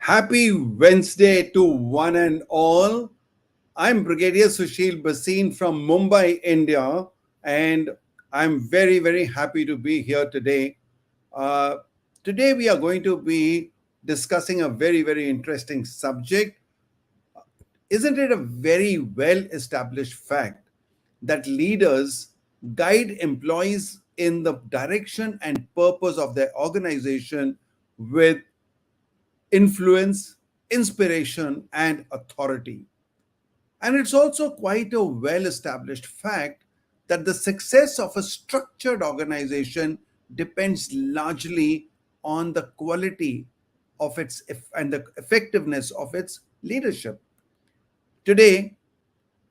Happy Wednesday to one and all. I'm Brigadier Sushil Basin from Mumbai, India, and I'm very, very happy to be here today. Uh, Today, we are going to be discussing a very, very interesting subject. Isn't it a very well established fact that leaders guide employees in the direction and purpose of their organization with influence, inspiration, and authority? And it's also quite a well established fact that the success of a structured organization depends largely on the quality of and the effectiveness of its leadership. Today,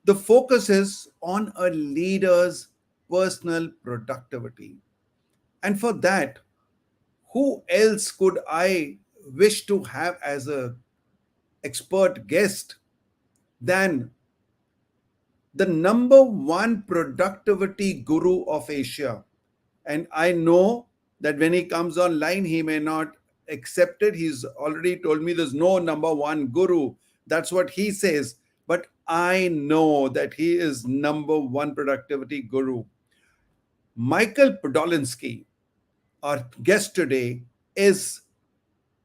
the focus is on a leader's personal productivity. And for that, who else could I wish to have as a expert guest than the number one productivity guru of Asia? And I know that when he comes online, he may not accept it. He's already told me there's no number one guru. That's what he says. But I know that he is number one productivity guru. Michael Podolinsky, our guest today, is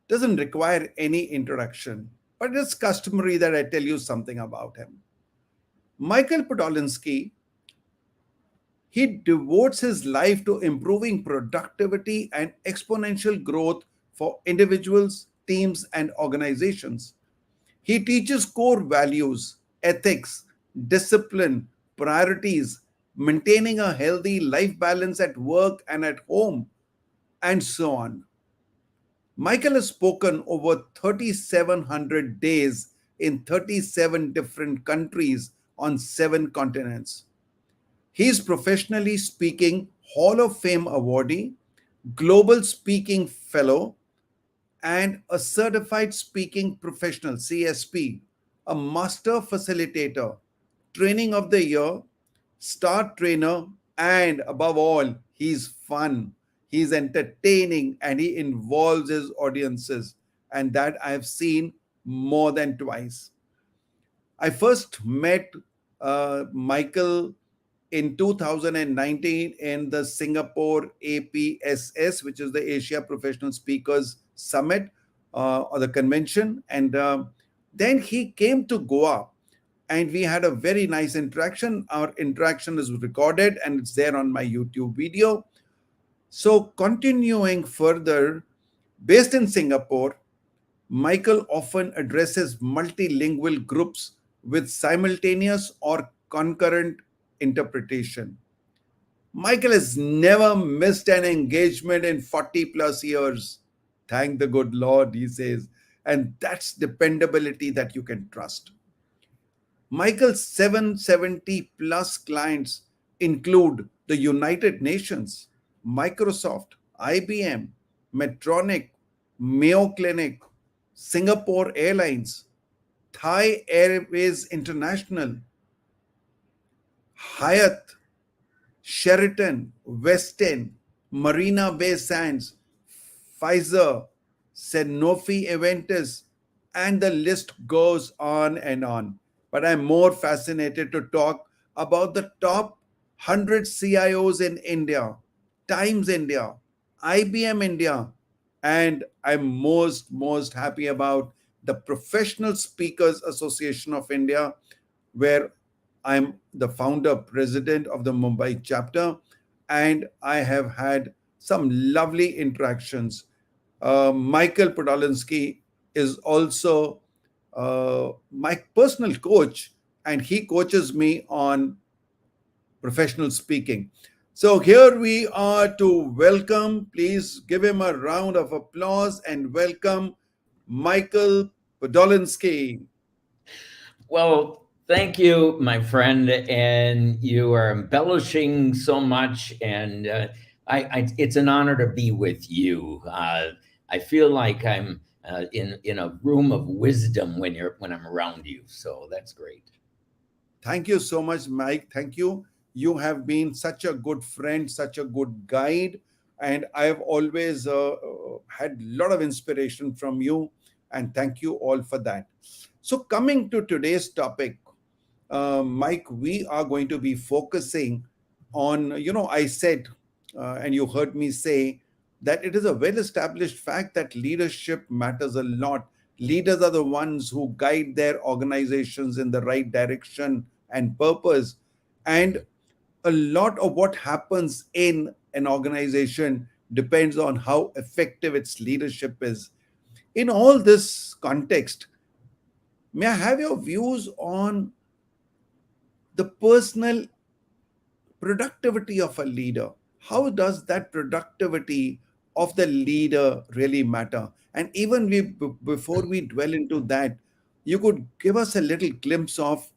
doesn't require any introduction, but it's customary that I tell you something about him. Michael Podolinsky, he devotes his life to improving productivity and exponential growth for individuals, teams, and organizations. He teaches core values, ethics, discipline, priorities, maintaining a healthy life balance at work and at home, and so on. Michael has spoken over 3,700 days in 37 different countries on 7 continents. He is professionally speaking Hall of Fame awardee, Global Speaking Fellow, and a Certified Speaking Professional CSP, a Master Facilitator, Training of the Year, Star Trainer, and above all, he's fun. He's entertaining and he involves his audiences, and that I've seen more than twice. I first met Michael in 2019 in the Singapore APSS, which is the Asia Professional Speakers Summit or the convention. And then he came to Goa and we had a very nice interaction. Our interaction is recorded and it's there on my YouTube video. So, continuing further, based in Singapore, Michael often addresses multilingual groups with simultaneous or concurrent interpretation. Michael has never missed an engagement in 40 plus years. Thank the good Lord, he says. And that's dependability that you can trust. Michael's 770 plus clients include the United Nations, Microsoft, IBM, Medtronic, Mayo Clinic, Singapore Airlines, Thai Airways International, Hyatt, Sheraton, Westin, Marina Bay Sands, Pfizer, Sanofi Aventis, and the list goes on and on. But I'm more fascinated to talk about the top 100 CIOs in India, Times India, IBM India, and I'm most happy about the Professional Speakers Association of India, where I'm the founder president of the Mumbai chapter, and I have had some lovely interactions. Michael Podolinsky is also my personal coach, and he coaches me on professional speaking. So here we are to welcome, please give him a round of applause and welcome Michael Podolinsky. Well, thank you, my friend, and you are embellishing so much, and it's an honor to be with you. I feel like I'm in a room of wisdom when I'm around you, so that's great. Thank you so much, Mike. Thank you. You have been such a good friend, such a good guide, and I have always had a lot of inspiration from you. And thank you all for that. So, coming to today's topic, Mike, we are going to be focusing on, I said, and you heard me say, that it is a well established fact that leadership matters a lot. Leaders are the ones who guide their organizations in the right direction and purpose. And a lot of what happens in an organization depends on how effective its leadership is. In all this context, may I have your views on the personal productivity of a leader? How does that productivity of the leader really matter? And even before we dwell into that, you could give us a little glimpse of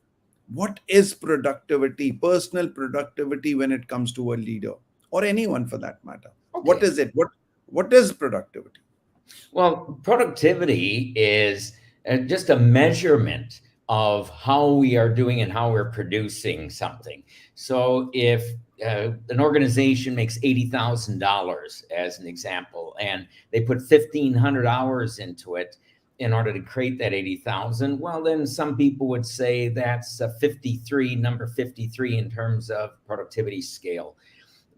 what is productivity, personal productivity, when it comes to a leader or anyone for that matter. What Okay. is it? What is productivity? Well, productivity is just a measurement of how we are doing and how we're producing something. So if an organization makes $80,000 as an example, and they put 1,500 hours into it in order to create that 80,000, well, then some people would say that's a 53, number 53 in terms of productivity scale,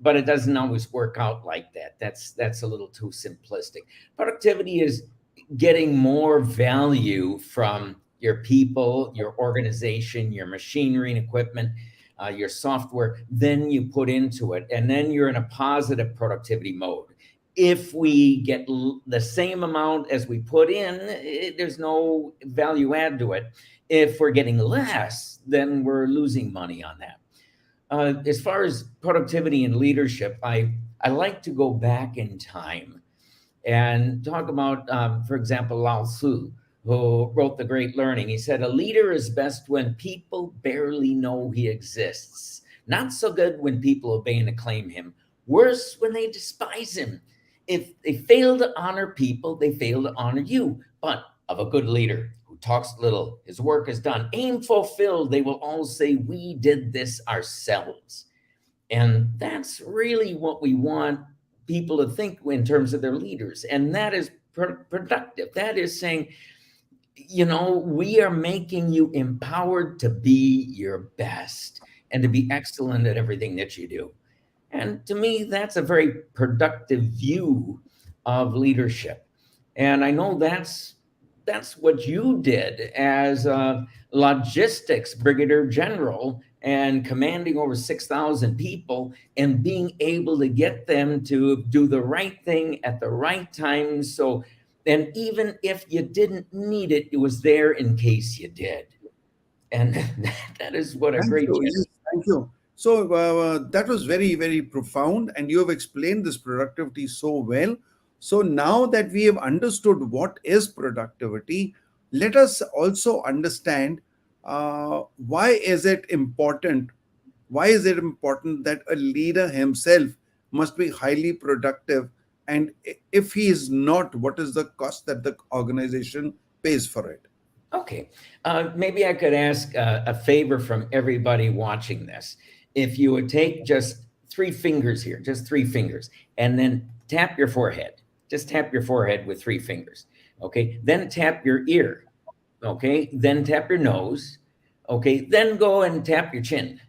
but it doesn't always work out like that. That's a little too simplistic. Productivity is getting more value from your people, your organization, your machinery and equipment, your software than you put into it, and then you're in a positive productivity mode. If we get the same amount as we put in, there's no value add to it. If we're getting less, then we're losing money on that. As far as productivity and leadership, I like to go back in time and talk about, for example, Lao Tzu, who wrote The Great Learning. He said, "A leader is best when people barely know he exists. Not so good when people obey and acclaim him. Worse when they despise him. If they fail to honor people, they fail to honor you. But of a good leader who talks little, his work is done, aim fulfilled, they will all say, 'We did this ourselves.'" And that's really what we want people to think in terms of their leaders. And that is productive. That is saying, we are making you empowered to be your best and to be excellent at everything that you do. And to me, that's a very productive view of leadership. And I know that's what you did as a logistics brigadier general and commanding over 6,000 people and being able to get them to do the right thing at the right time. So, and even if you didn't need it, it was there in case you did. And that is what a Thank great you. Yes, general. thank you. So that was very, very profound, and you have explained this productivity so well. So now that we have understood what is productivity, let us also understand why is it important. Why is it important that a leader himself must be highly productive, and if he is not, what is the cost that the organization pays for it? Okay. Maybe I could ask a favor from everybody watching this. If you would take just three fingers here, just three fingers, and then tap your forehead. Just tap your forehead with three fingers. Okay. Then tap your ear. Okay. Then tap your nose. Okay. Then go and tap your chin,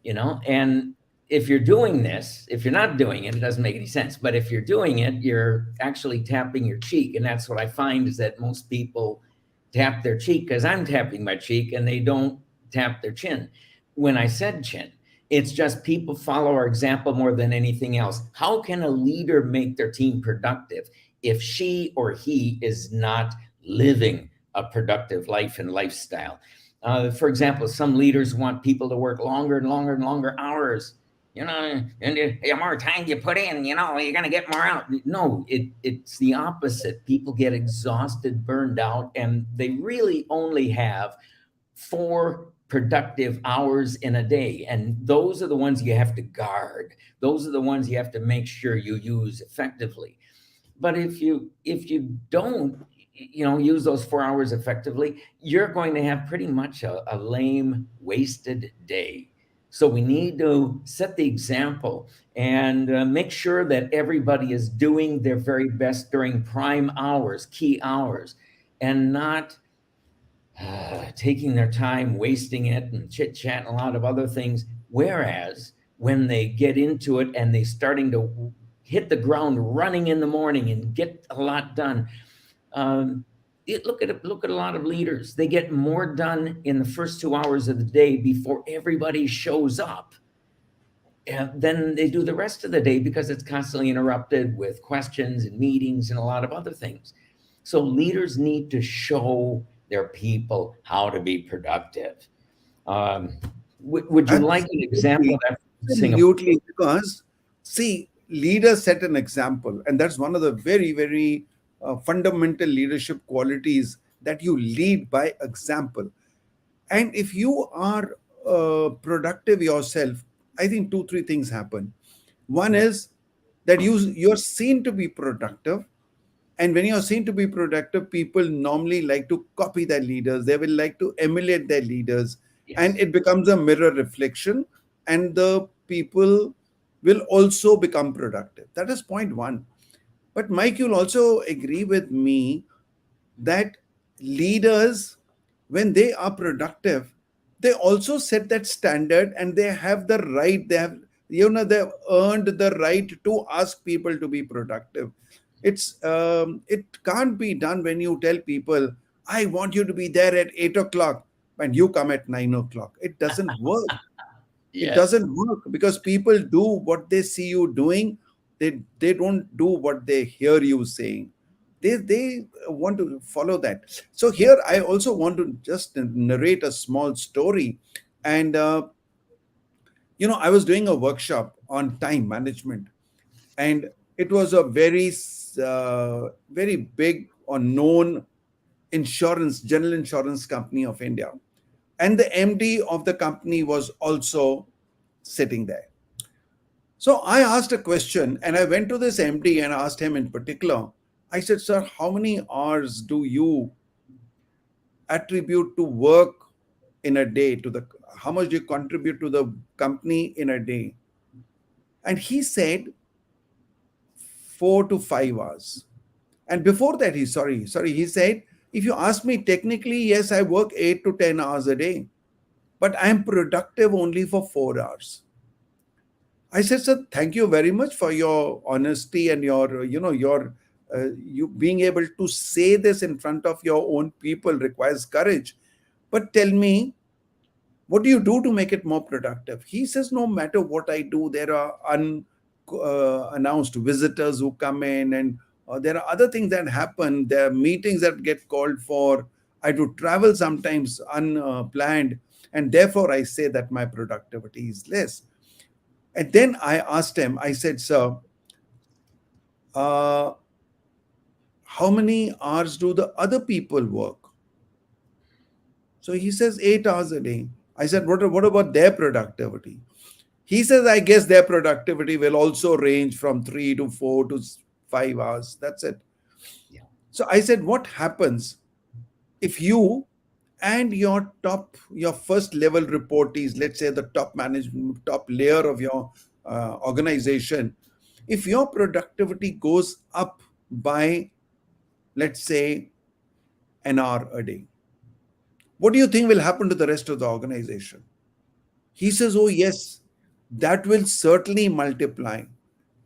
and if you're doing this, if you're not doing it, it doesn't make any sense. But if you're doing it, you're actually tapping your cheek. And that's what I find is that most people tap their cheek because I'm tapping my cheek and they don't tap their chin. When I said chin, it's just people follow our example more than anything else. How can a leader make their team productive if she or he is not living a productive life and lifestyle? For example, some leaders want people to work longer and longer and longer hours. And the more time you put in, you're going to get more out. No, it's the opposite. People get exhausted, burned out, and they really only have 4 productive hours in a day. And those are the ones you have to guard. Those are the ones you have to make sure you use effectively. But if you don't, use those 4 hours effectively, you're going to have pretty much a lame, wasted day. So we need to set the example and make sure that everybody is doing their very best during prime hours, key hours. and not taking their time, wasting it, and chit chat and a lot of other things. Whereas when they get into it and they starting to hit the ground running in the morning and get a lot done, um, look at a lot of leaders. They get more done in the first 2 hours of the day before everybody shows up, and then they do the rest of the day because it's constantly interrupted with questions and meetings and a lot of other things. So leaders need to show their people how to be productive. Um, would you like an example Absolutely. of that from Singapore? Absolutely. Because, see, leaders set an example, and that's one of the very, very fundamental leadership qualities, that you lead by example. And if you are productive yourself, I think two, three things happen. One is that you're seen to be productive, and when you're seen to be productive, people normally like to copy their leaders. They will like to emulate their leaders, and Yes. it becomes a mirror reflection. And the people will also become productive. That is point one. But Mike, you'll also agree with me that leaders, when they are productive, they also set that standard, and they have the right, they've earned the right to ask people to be productive. It can't be done when you tell people, I want you to be there at 8 o'clock, and you come at 9 o'clock. It doesn't work. It Yes. doesn't work, because people do what they see you doing. They don't do what they hear you saying. They want to follow that. So here I also want to just narrate a small story. And I was doing a workshop on time management, and it was a very big or known general insurance company of India, and the MD of the company was also sitting there. So I asked a question, and I went to this MD and asked him in particular. I said, Sir, how many hours do you attribute to work in a day? How much do you contribute to the company in a day? And he said 4 to 5 hours. And before that, he said, if you ask me technically, yes, I work 8 to 10 hours a day, but I'm productive only for 4 hours. I said, sir, thank you very much for your honesty and you being able to say this in front of your own people requires courage. But tell me, what do you do to make it more productive? He says, no matter what I do, there are unannounced visitors who come in, and there are other things that happen. There are meetings that get called for. I do travel sometimes unplanned, and therefore I say that my productivity is less. And then I asked him, I said, Sir, uh, how many hours do the other people work? So he says 8 hours a day. I said, what about their productivity? He says, I guess their productivity will also range from 3 to 4 to 5 hours. That's it. Yeah. So I said, what happens if you and your first level reportees, let's say the top management, top layer of your organization, if your productivity goes up by, let's say, an hour a day, what do you think will happen to the rest of the organization? He says, oh, yes, that will certainly multiply.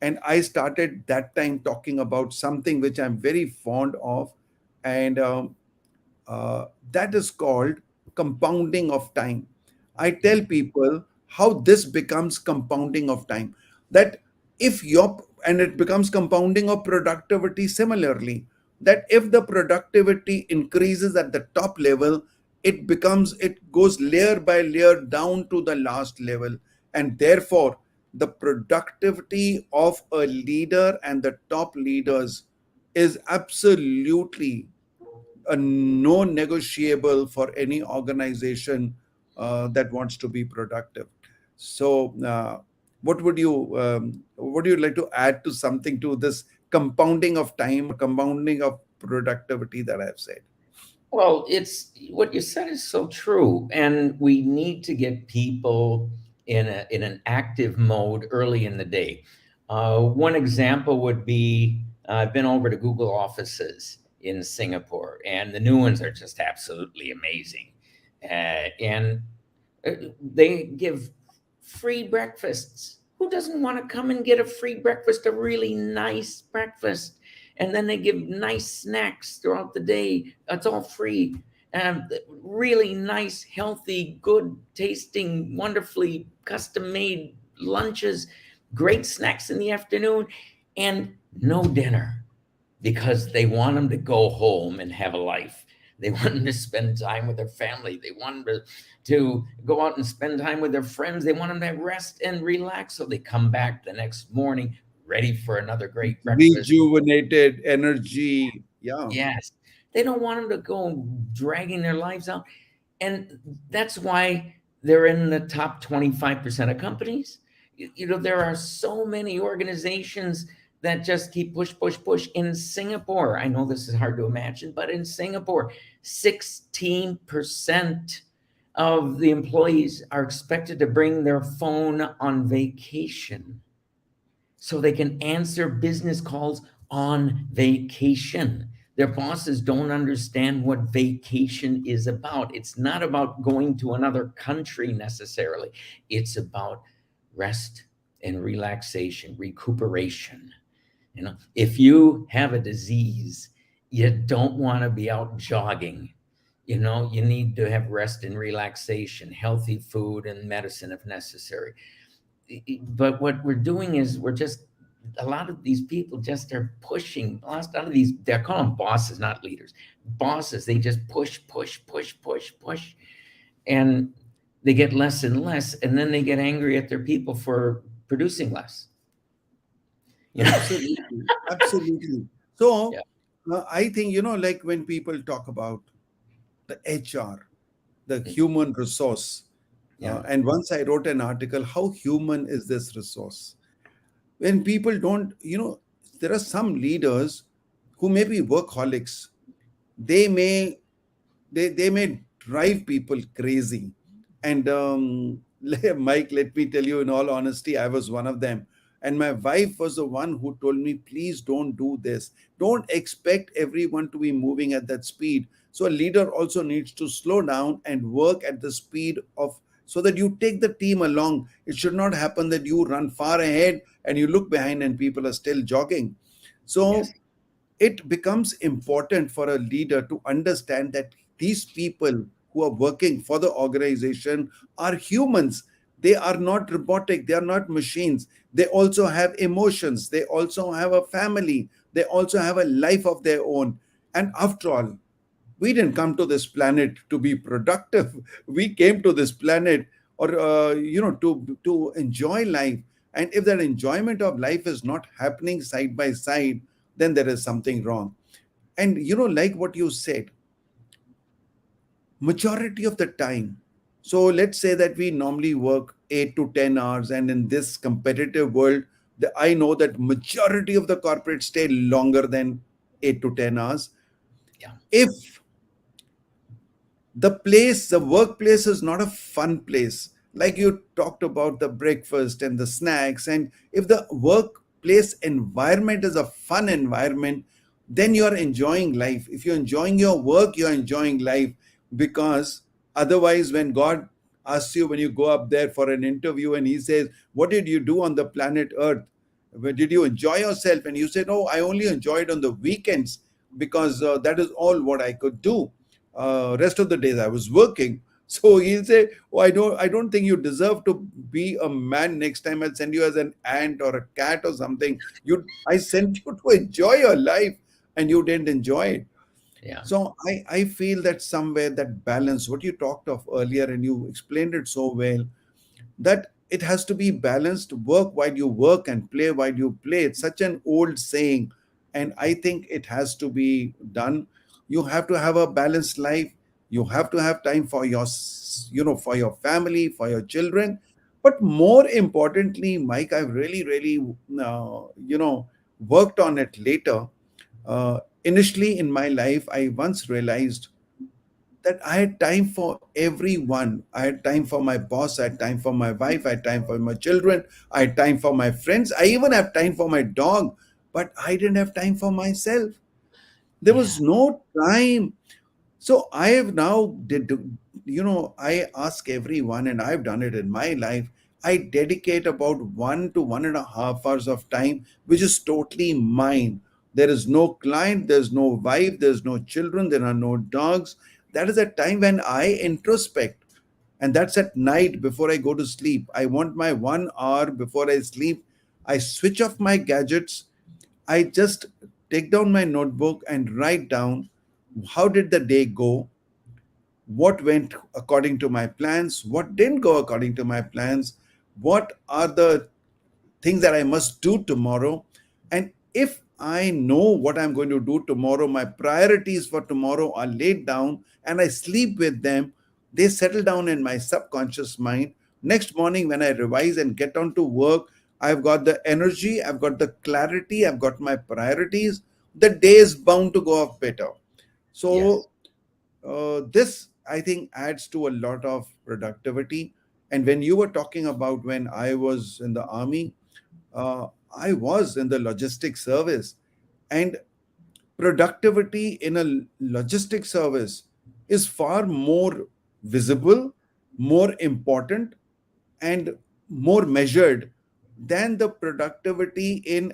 And I started that time talking about something which I'm very fond of. And that is called compounding of time. I tell people how this becomes compounding of time. That if your and it becomes compounding of productivity similarly. That if the productivity increases at the top level, it goes layer by layer down to the last level, and therefore the productivity of a leader and the top leaders is absolutely a no negotiable for any organization that wants to be productive. So, what would you like to add to something to this compounding of time or compounding of productivity that I've said? Well, it's what you said is so true, and we need to get people in an active mode early in the day. One example would be I've been over to Google offices in Singapore, and the new ones are just absolutely amazing. And they give free breakfasts. Who doesn't want to come and get a free breakfast, a really nice breakfast? And then they give nice snacks throughout the day. That's all free. And really nice, healthy, good tasting, wonderfully custom made lunches, great snacks in the afternoon, and no dinner because they want them to go home and have a life. They want them to spend time with their family. They want them to go out and spend time with their friends. They want them to rest and relax so they come back the next morning ready for another great breakfast. Rejuvenated energy. Yeah. Yes. They don't want them to go dragging their lives out. And that's why they're in the top 25% of companies. There are so many organizations that just keep push, push, push. In Singapore, I know this is hard to imagine, but in Singapore, 16% of the employees are expected to bring their phone on vacation so they can answer business calls on vacation. Their bosses don't understand what vacation is about. It's not about going to another country necessarily. It's about rest and relaxation, recuperation. If you have a disease, you don't want to be out jogging. You need to have rest and relaxation, healthy food and medicine if necessary. But what we're doing is we're just a lot of these people just are pushing. A lot of these, they're calling bosses, not leaders. Bosses, they just push, push, push, push, push, and they get less and less, and then they get angry at their people for producing less. Absolutely. Absolutely. Yeah, So I think, like when people talk about the HR, the human resource, yeah, and once I wrote an article, how human is this resource? When people don't, there are some leaders who may be workaholics. They may they may drive people crazy. And Mike, let me tell you, in all honesty, I was one of them. And my wife was the one who told me, please don't do this. Don't expect everyone to be moving at that speed. So a leader also needs to slow down and work at the speed of, so that you take the team along. It should not happen that you run far ahead and you look behind and people are still jogging. yes, So it becomes important for a leader to understand that these people who are working for the organization are humans. They are not robotic, they are not machines. They also have emotions, they also have a family, they also have a life of their own. And after all, we didn't come to this planet to be productive. We came to this planet, or to enjoy life. And if that enjoyment of life is not happening side by side, then there is something wrong. And like what you said, majority of the time, so let's say that we normally work 8 to 10 hours, and in this competitive world, I know that majority of the corporates stay longer than 8 to 10 hours. yeah, If the workplace is not a fun place, like you talked about the breakfast and the snacks, and if the workplace environment is a fun environment, then you are enjoying life. If you're enjoying your work, you're enjoying life. Because otherwise, when God asks you, when you go up there for an interview and he says, what did you do on the planet earth? Where did you enjoy yourself? And you say, no, I only enjoyed on the weekends, because that is all what I could do. Rest of the days I was working. So he'll say, oh, I don't think you deserve to be a man. Next time I'll send you as an ant or a cat or something. I sent you to enjoy your life, and you didn't enjoy it. yeah, So I feel that somewhere that balance, what you talked of earlier, and you explained it so well, that it has to be balanced. Work while you work and play while you play. It's such an old saying, and I think it has to be done. You have to have a balanced life. You have to have time for for your family, for your children. But more importantly, Mike, I've really, really, worked on it later. Initially in my life, I once realized that I had time for everyone. I had time for my boss, I had time for my wife, I had time for my children, I had time for my friends, I even have time for my dog, but I didn't have time for myself. There Yeah. was no time. So I have now I ask everyone, and I've done it in my life. I dedicate about 1 to 1.5 hours of time, which is totally mine. There is no client, there's no wife, there's no children, there are no dogs. That is a time when I introspect. And that's at night before I go to sleep. I want my 1 hour before I sleep. I switch off my gadgets. I just take down my notebook and write down how did the day go, what went according to my plans, what didn't go according to my plans, what are the things that I must do tomorrow. And if I know what I'm going to do tomorrow, my priorities for tomorrow are laid down and I sleep with them, they settle down in my subconscious mind. Next morning, when I revise and get on to work, I've got the energy, I've got the clarity, I've got my priorities. The day is bound to go off better. Yes. So, this I think adds to a lot of productivity. And when you were talking about when I was in the army, uh, I was in the logistics service, and productivity in a logistics service is far more visible, more important, and more measured than the productivity in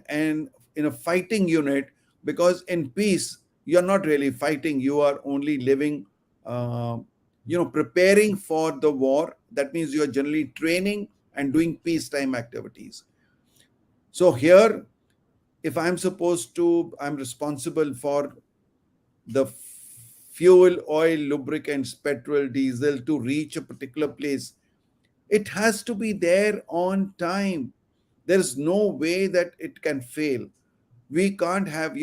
a fighting unit, because in peace you're not really fighting, you are only living, uh, preparing for the war. That means you're generally training and doing peacetime activities. So here, if I'm responsible for the fuel, oil, lubricants, petrol, diesel to reach a particular place, it has to be there on time. There's no way that it can fail. We can't have,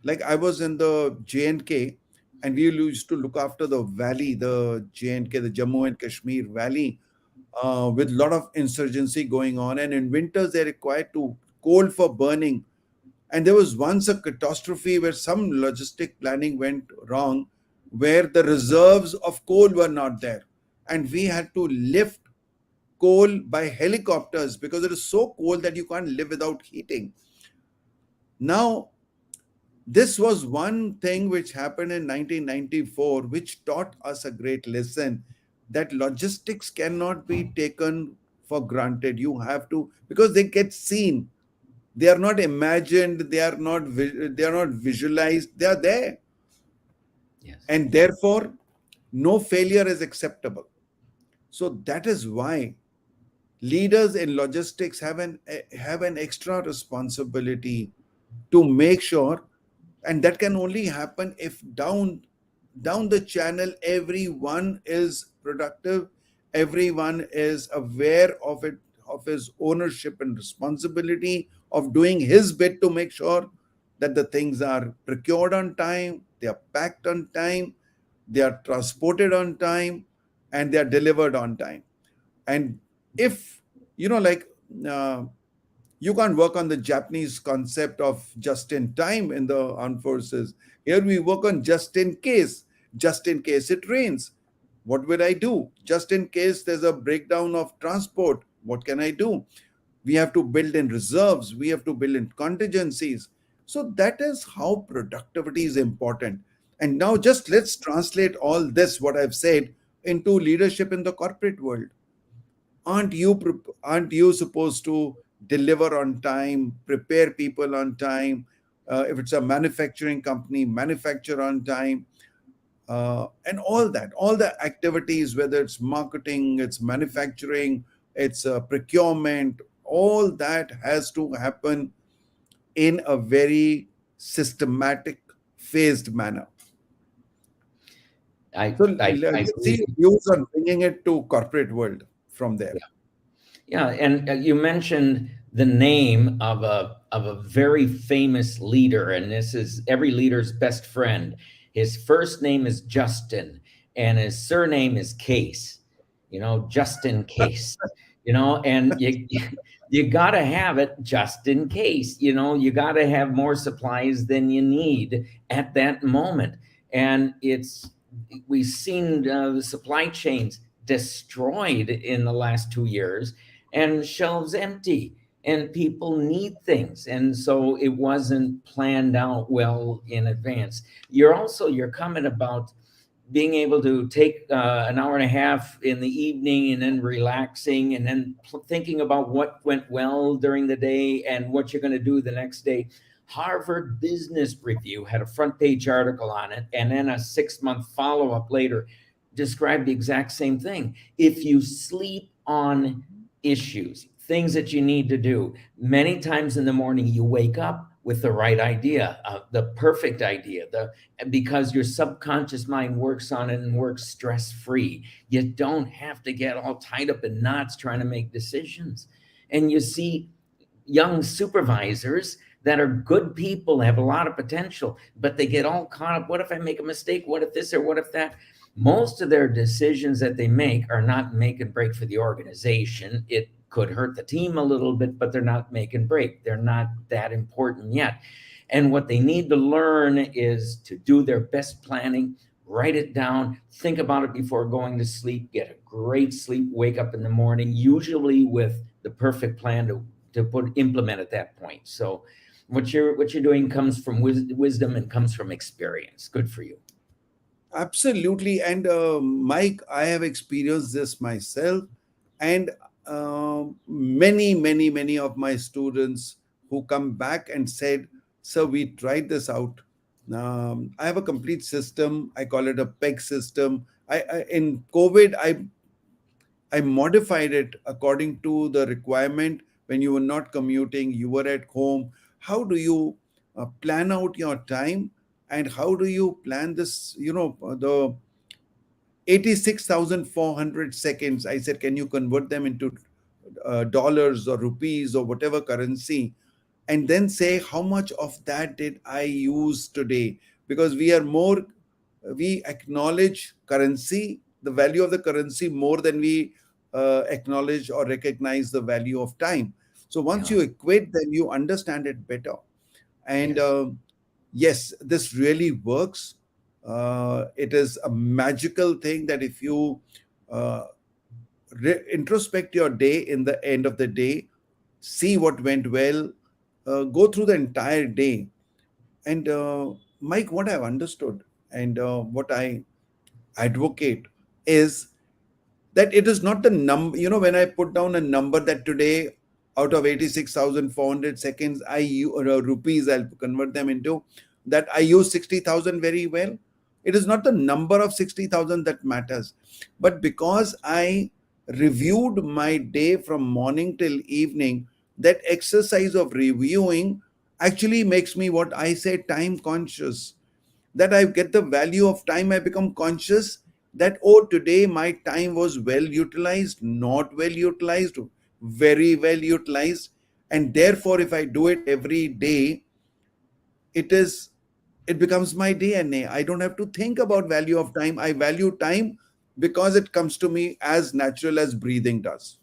like I was in the J&K, and we used to look after the valley, the J&K, the Jammu and Kashmir valley, with a lot of insurgency going on. And in winters, they're required to coal for burning. And there was once a catastrophe where some logistic planning went wrong, where the reserves of coal were not there. And we had to lift coal by helicopters because it is so cold that you can't live without heating. Now, this was one thing which happened in 1994, which taught us a great lesson that logistics cannot be taken for granted. You have to, because they get seen. They are not imagined. They are not visualized. They are there, Yes. and therefore, no failure is acceptable. So that is why leaders in logistics have an extra responsibility to make sure, and that can only happen if down the channel everyone is productive, everyone is aware of it, of his ownership and responsibility of doing his bit to make sure that the things are procured on time, they are packed on time, they are transported on time, and they are delivered on time. And if like, uh, you can't work on the Japanese concept of just in time in the armed forces. Here we work on just in case. Just in case it rains, what will I do? Just in case there's a breakdown of transport, what can I do? We have to build in reserves, we have to build in contingencies. So that is how productivity is important. And now just let's translate all this, what I've said, into leadership in the corporate world. Aren't you supposed to deliver on time, prepare people on time? If it's a manufacturing company, manufacture on time, and all the activities, whether it's marketing, it's manufacturing, it's procurement, all that has to happen in a very systematic, phased manner. I So I let's see agree. your views on bringing it to corporate world from there. Yeah, and you mentioned the name of a very famous leader, and this is every leader's best friend. His first name is Justin, and his surname is Case. You know, just in case. You know, and you got to have it just in case. You know, you got to have more supplies than you need at that moment, and it's we've seen the supply chains destroyed in the last 2 years and shelves empty. and people need things. And so it wasn't planned out well in advance. Your comment about being able to take an hour and a half in the evening and then relaxing and then thinking about what went well during the day and what you're going to do the next day. Harvard Business Review had a front page article on it, and then a 6-month follow up later described the exact same thing. If you sleep on issues, things that you need to do, many times in the morning you wake up with the right idea, the perfect idea, because your subconscious mind works on it and works stress free. You don't have to get all tied up in knots trying to make decisions. And you see young supervisors that are good people, have a lot of potential, but they get all caught up. What if I make a mistake? What if this or what if that? Most of their decisions that they make are not make and break for the organization. It could hurt the team a little bit, but they're not make and break. They're not that important yet. And what they need to learn is to do their best planning, write it down, think about it before going to sleep, get a great sleep, wake up in the morning, usually with the perfect plan to implement at that point. So what you're doing comes from wisdom and comes from experience. Good for you. Absolutely. And Mike, I have experienced this myself. And many of my students who come back and said, "Sir, we tried this out. I have a complete system. I call it a PEG system. In COVID, I modified it according to the requirement. When you were not commuting, you were at home. How do you plan out your time? And how do you plan this? The 86,400 seconds. I said, can you convert them into dollars or rupees or whatever currency? And then say, how much of that did I use today? Because we acknowledge currency, the value of the currency, more than we acknowledge or recognize the value of time. So once Yeah. you equate them, you understand it better. And Yes. yes, this really works. It is a magical thing that if you uh, introspect your day in the end of the day, see what went well, go through the entire day. And Mike, what I've understood and what I advocate is that it is not the number. When I put down a number that today, out of 86,400 seconds, rupees, I'll convert them into, that I use 60,000 very well. It is not the number of 60,000 that matters, but because I reviewed my day from morning till evening, that exercise of reviewing actually makes me, what I say, time conscious. That I get the value of time. I become conscious that, oh, today my time was well utilized, not well utilized, very well utilized. And therefore, if I do it every day, it is it becomes my DNA. I don't have to think about value of time. I value time because it comes to me as natural as breathing does.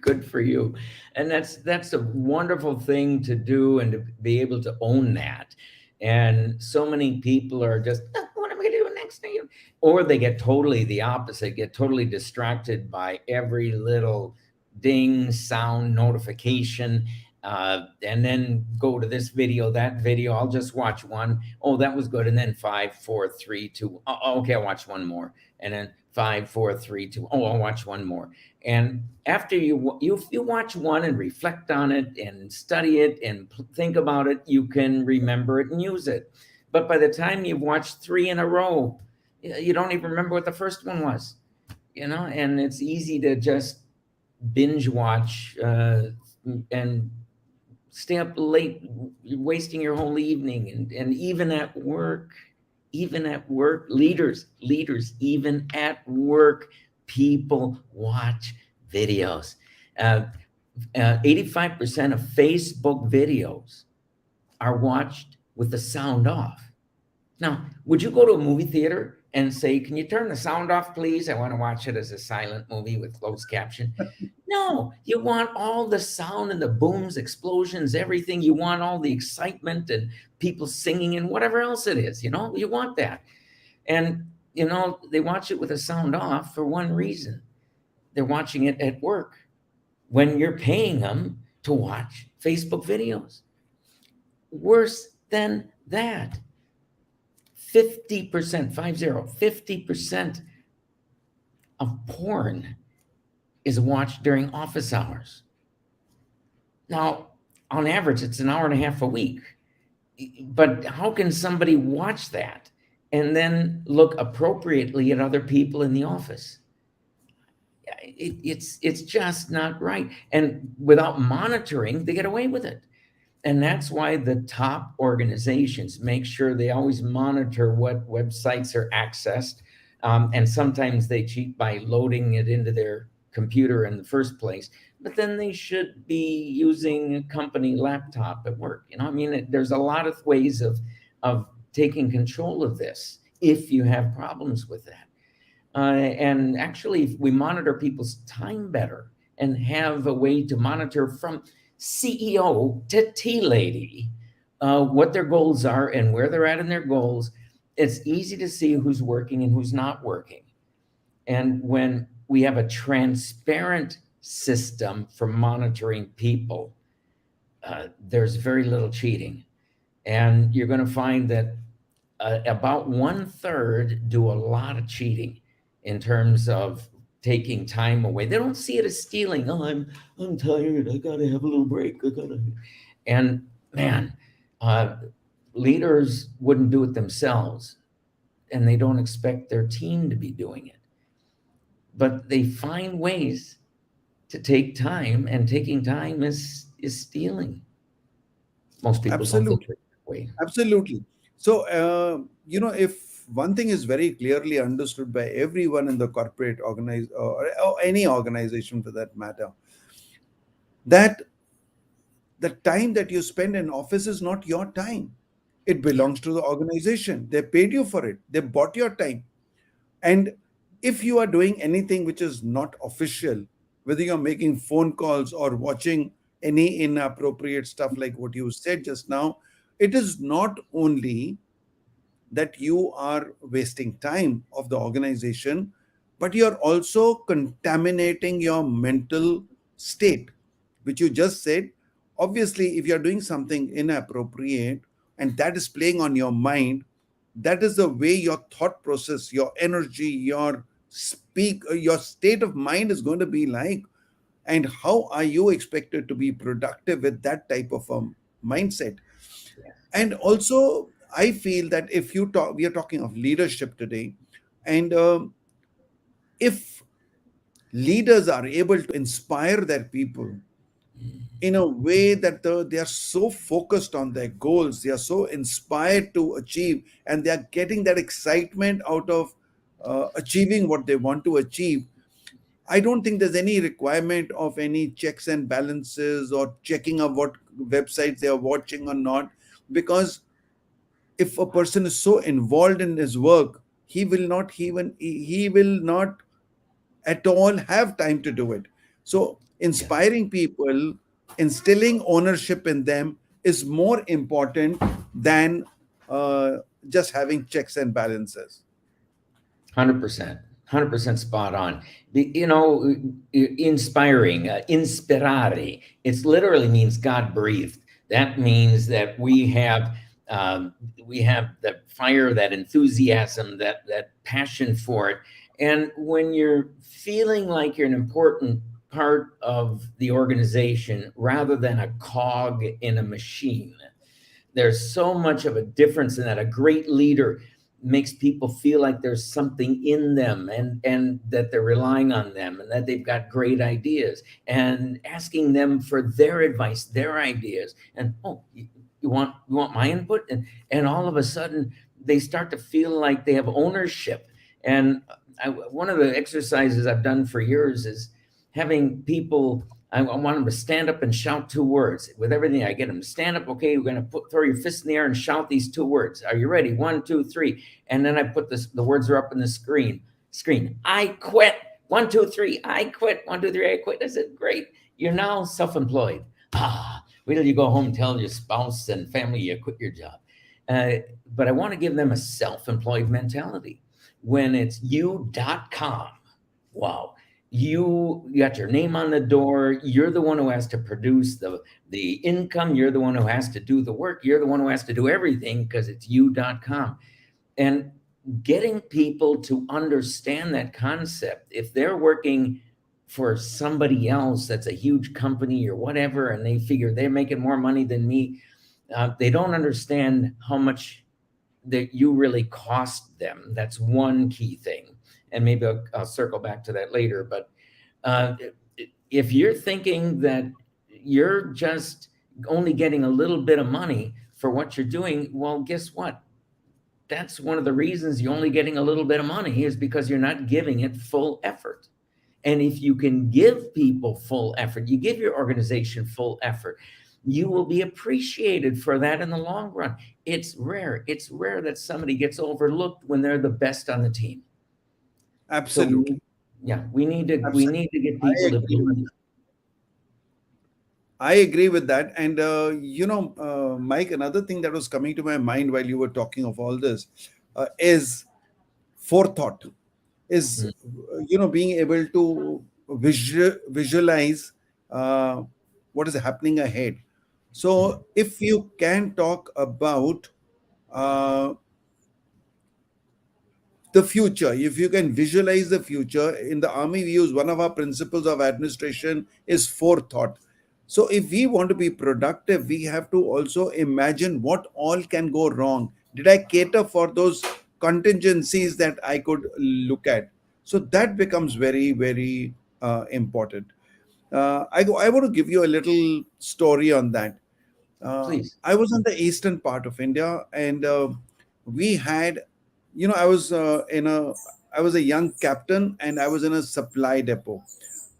Good for you. And that's a wonderful thing to do, and to be able to own that. And so many people are just, "Oh, what am I going to do next thing?" Or they get totally the opposite, get totally distracted by every little ding, sound, notification, and then go to this video, that video. I'll just watch one. Oh, that was good. And then five, four, three, two. Oh, okay, I'll watch one more. And then five, four, three, two. Oh, I'll watch one more. And after you watch one and reflect on it and study it and think about it, you can remember it and use it. But by the time you've watched three in a row, you don't even remember what the first one was. And it's easy to just binge watch, and stay up late, wasting your whole evening. And even at work, leaders, even at work, people watch videos. 85% of Facebook videos are watched with the sound off. Now, would you go to a movie theater and say, "Can you turn the sound off, please? I want to watch it as a silent movie with closed caption"? No, you want all the sound and the booms, explosions, everything. You want all the excitement and people singing and whatever else it is. You want that. And, they watch it with the sound off for one reason. They're watching it at work. when you're paying them to watch Facebook videos. Worse than that, 50%, 50% of porn is watched during office hours. Now, on average, it's an hour and a half a week. But how can somebody watch that and then look appropriately at other people in the office? It's just not right. And without monitoring, they get away with it. And that's why the top organizations make sure they always monitor what websites are accessed. And sometimes they cheat by loading it into their computer in the first place. But then they should be using a company laptop at work. I mean, there's a lot of ways of taking control of this if you have problems with that. And actually, if we monitor people's time better and have a way to monitor from CEO to tea lady what their goals are and where they're at in their goals, it's easy to see who's working and who's not working. And when we have a transparent system for monitoring people, there's very little cheating. And you're going to find that about 1/3 do a lot of cheating in terms of taking time away. They don't see it as stealing. Oh, I'm tired. I gotta have a little break. I gotta. And man, uh, leaders wouldn't do it themselves, and they don't expect their team to be doing it. But they find ways to take time, and taking time is stealing. Most people don't think Absolutely. that way. Absolutely. So, if one thing is very clearly understood by everyone in the corporate or any organization for that matter, that the time that you spend in office is not your time. It Yeah, belongs to the organization. They paid you for it. They bought your time. And if you are doing anything which is not official, whether you're making phone calls or watching any inappropriate stuff like what you said just now, it is not only that you are wasting time of the organization, but you're also contaminating your mental state, which you just said. Obviously, if you're doing something inappropriate and that is playing on your mind, that is the way your thought process, your energy, your state of mind is going to be like. And how are you expected to be productive with that type of a mindset? yeah, And also, I feel that if you talk, we are talking of leadership today, and if leaders are able to inspire their people in a way that they are so focused on their goals, they are so inspired to achieve, and they are getting that excitement out of achieving what they want to achieve. I don't think there's any requirement of any checks and balances or checking of what websites they are watching or not, because if a person is so involved in his work, he will not at all have time to do it. So yeah. inspiring people, instilling ownership in them is more important than uh, just having checks and balances. 100%, 100% spot on. Inspiring, inspirare. It literally means God breathed. That means that um, we have that fire, that enthusiasm, that passion for it. And when you're feeling like you're an important part of the organization rather than a cog in a machine, there's so much of a difference in that. A great leader makes people feel like there's something in them, and that they're relying on them, and that they've got great ideas, and asking them for their advice, their ideas. And oh, you want my input? And all of a sudden they start to feel like they have ownership. And one of the exercises I've done for years is having people, I want them to stand up and shout two words. With everything, I get them to stand up. Okay, we're going to throw your fist in the air and shout these two words. Are you ready? 1, 2, 3. And then I put the words are up in the screen. I quit. 1, 2, 3. I quit. 1, 2, 3. I quit. I said, great. You're now self-employed. Wait till you go home and tell your spouse and family you quit your job. But I want to give them a self-employed mentality. When it's you.com, wow, you got your name on the door. You're the one who has to produce the income. You're the one who has to do the work. You're the one who has to do everything because it's you.com. And getting people to understand that concept, if they're working for somebody else that's a huge company or whatever, and they figure they're making more money than me, they don't understand how much that you really cost them. That's one key thing. And maybe I'll circle back to that later. But uh, if you're thinking that you're just only getting a little bit of money for what you're doing, well, guess what? That's one of the reasons you're only getting a little bit of money is because you're not giving it full effort. And if you can give people full effort, you give your organization full effort, you will be appreciated for that in the long run. It's rare. It's rare that somebody gets overlooked when they're the best on the team. So Absolutely. yeah, we Absolutely. need to get I people to agree with believe. I agree with that. And, Mike, another thing that was coming to my mind while you were talking of all this is forethought, is, Mm, being able to visualize uh, what is happening ahead. mm, So, if you can talk about uh, the future, if you can visualize the future, in the army we use one of our principles of administration is forethought. So if we want to be productive, we have to also imagine what all can go wrong. Did I cater for those contingencies that I could look at? So that becomes very, very important. I want to give you a little story on that. please. I was in the eastern part of India, and we had, I was a young captain, and I was in a supply depot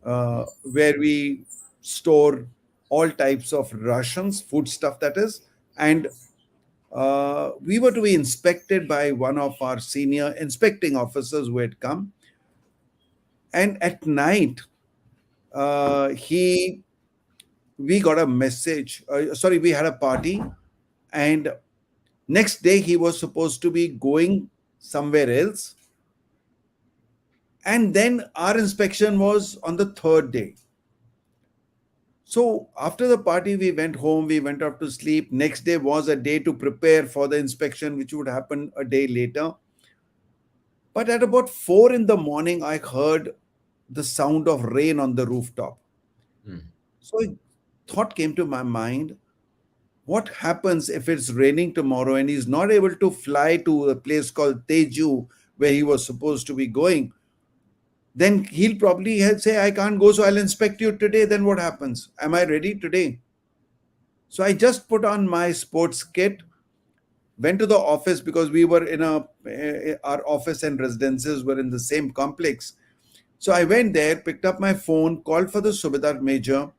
Mm, where we store all types of rations, food stuff that is, and we were to be inspected by one of our senior inspecting officers who had come, and at night, he we got a message. Sorry, we had a party, and next day, he was supposed to be going somewhere else. And then our inspection was on the third day. So after the party, we went home, we went off to sleep. Next day was a day to prepare for the inspection, which would happen a day later. But at about 4 in the morning, I heard the sound of rain on the rooftop. mm, So a thought came to my mind, what happens if it's raining tomorrow and he's not able to fly to a place called Teju where he was supposed to be going? Then he'll probably say, I can't go, so I'll inspect you today. Then what happens? Am I ready today? So I just put on my sports kit, went to the office because we were our office and residences were in the same complex. So I went there, picked up my phone, called for the Subedar Major,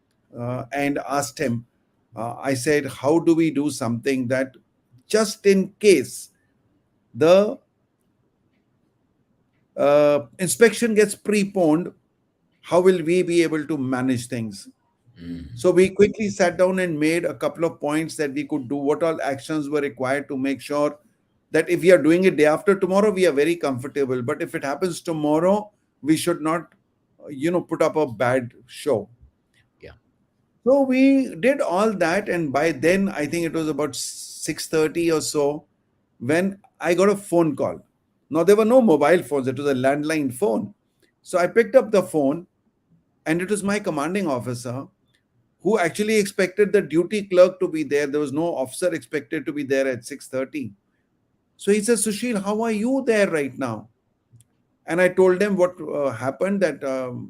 and asked him, I said, how do we do something that just in case the inspection gets preponed, how will we be able to manage things? mm. So we quickly sat down and made a couple of points that we could do, what all actions were required to make sure that if we are doing it day after tomorrow, we are very comfortable. But if it happens tomorrow, we should not, put up a bad show. Yeah. So we did all that, and by then I think it was about 6:30 or so when I got a phone call. Now there were no mobile phones; it was a landline phone. So I picked up the phone, and it was my commanding officer who actually expected the duty clerk to be there. There was no officer expected to be there at 6:30. So he says, Sushil, how are you there right now? And I told him what happened, that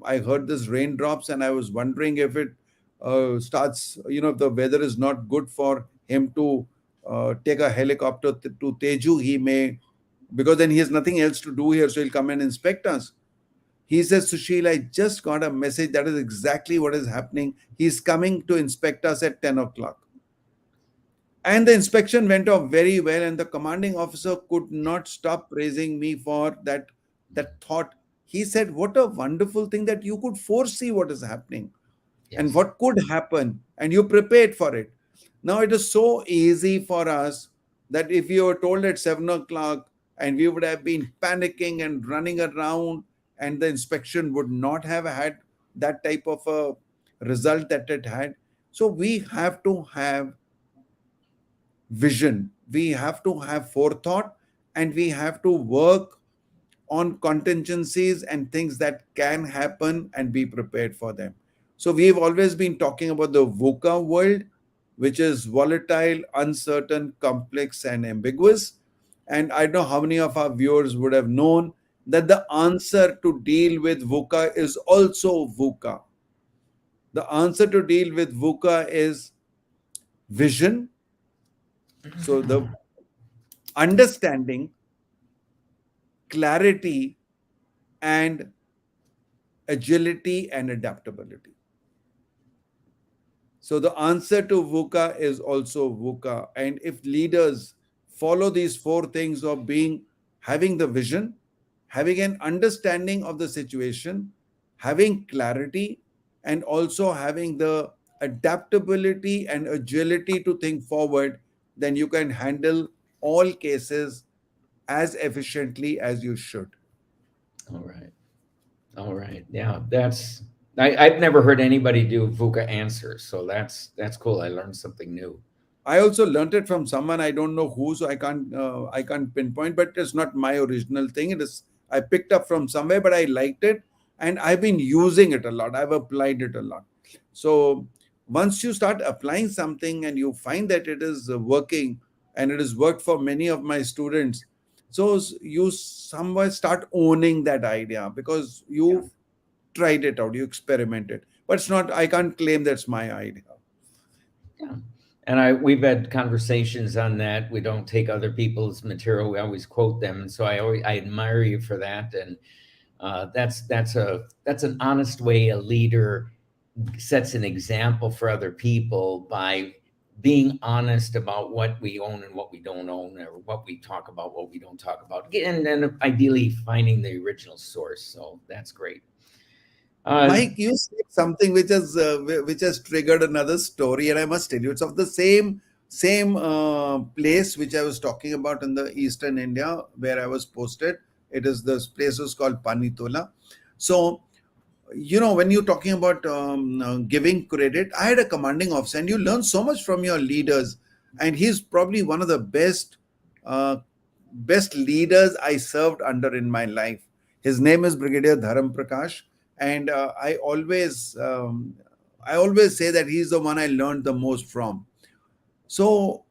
I heard this raindrops and I was wondering if it starts, if the weather is not good for him to take a helicopter to Teju, he may, because then he has nothing else to do here, so he'll come and inspect us. He says, Sushil, I just got a message. That is exactly what is happening. He's coming to inspect us at 10 o'clock. And the inspection went off very well, and the commanding officer could not stop praising me for that thought. He said, what a wonderful thing that you could foresee what is happening and Yes. what could happen, and you prepared for it. Now it is so easy for us that if you were told at 7 o'clock, and we would have been panicking and running around and the inspection would not have had that type of a result that it had. So we have to have vision, we have to have forethought, and we have to work on contingencies and things that can happen and be prepared for them. So we've always been talking about the VUCA world, which is volatile, uncertain, complex, and ambiguous. And I don't know how many of our viewers would have known that the answer to deal with VUCA is also VUCA. The answer to deal with VUCA is vision. So the understanding, clarity, and agility and adaptability. So the answer to VUCA is also VUCA. And if leaders follow these four things of being, having the vision, having an understanding of the situation, having clarity, and also having the adaptability and agility to think forward, then you can handle all cases as efficiently as you should. All right. All right. Yeah, I've never heard anybody do VUCA answers, so that's cool. I learned something new. I also learnt it from someone, I don't know who, so I can't pinpoint. But it's not my original thing. It is, I picked up from somewhere, but I liked it, and I've been using it a lot. I've applied it a lot. So once you start applying something and you find that it is working, and it has worked for many of my students, so you somewhere start owning that idea because Yeah. you've tried it out, you experimented. But it's not. I can't claim that's my idea. Yeah. And we've had conversations on that. We don't take other people's material. We always quote them. And so I admire you for that. And that's an honest way a leader sets an example for other people by being honest about what we own and what we don't own, or what we talk about, what we don't talk about, and then ideally finding the original source. So that's great. Uh, Mike, you said something which has triggered another story, and I must tell you, it's of the same place which I was talking about in the Eastern India where I was posted. It is this place was called Panitola. So when you're talking about giving credit, I had a commanding officer, and you learn so much from your leaders, and he's probably one of the uh, best leaders I served under in my life. His name is Brigadier Dharam Prakash, and I always say that he's the one I learned the most from. So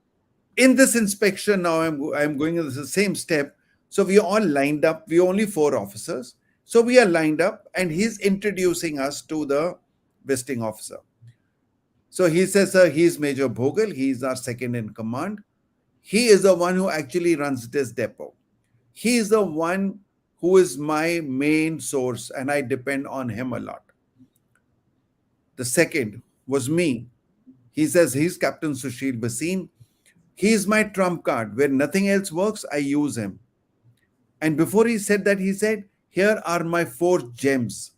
in this inspection now, I'm going in the same step. So we are all lined up. We are only four officers. So we are lined up, and he's introducing us to the visiting officer. So he says, sir, he's Major Bhogal. He's our second in command. He is the one who actually runs this depot. He is the one who is my main source, and I depend on him a lot. The second was me. He says he's Captain Sushil Basin. He is my trump card. Where nothing else works, I use him. And before he said that, he said, here are my four gems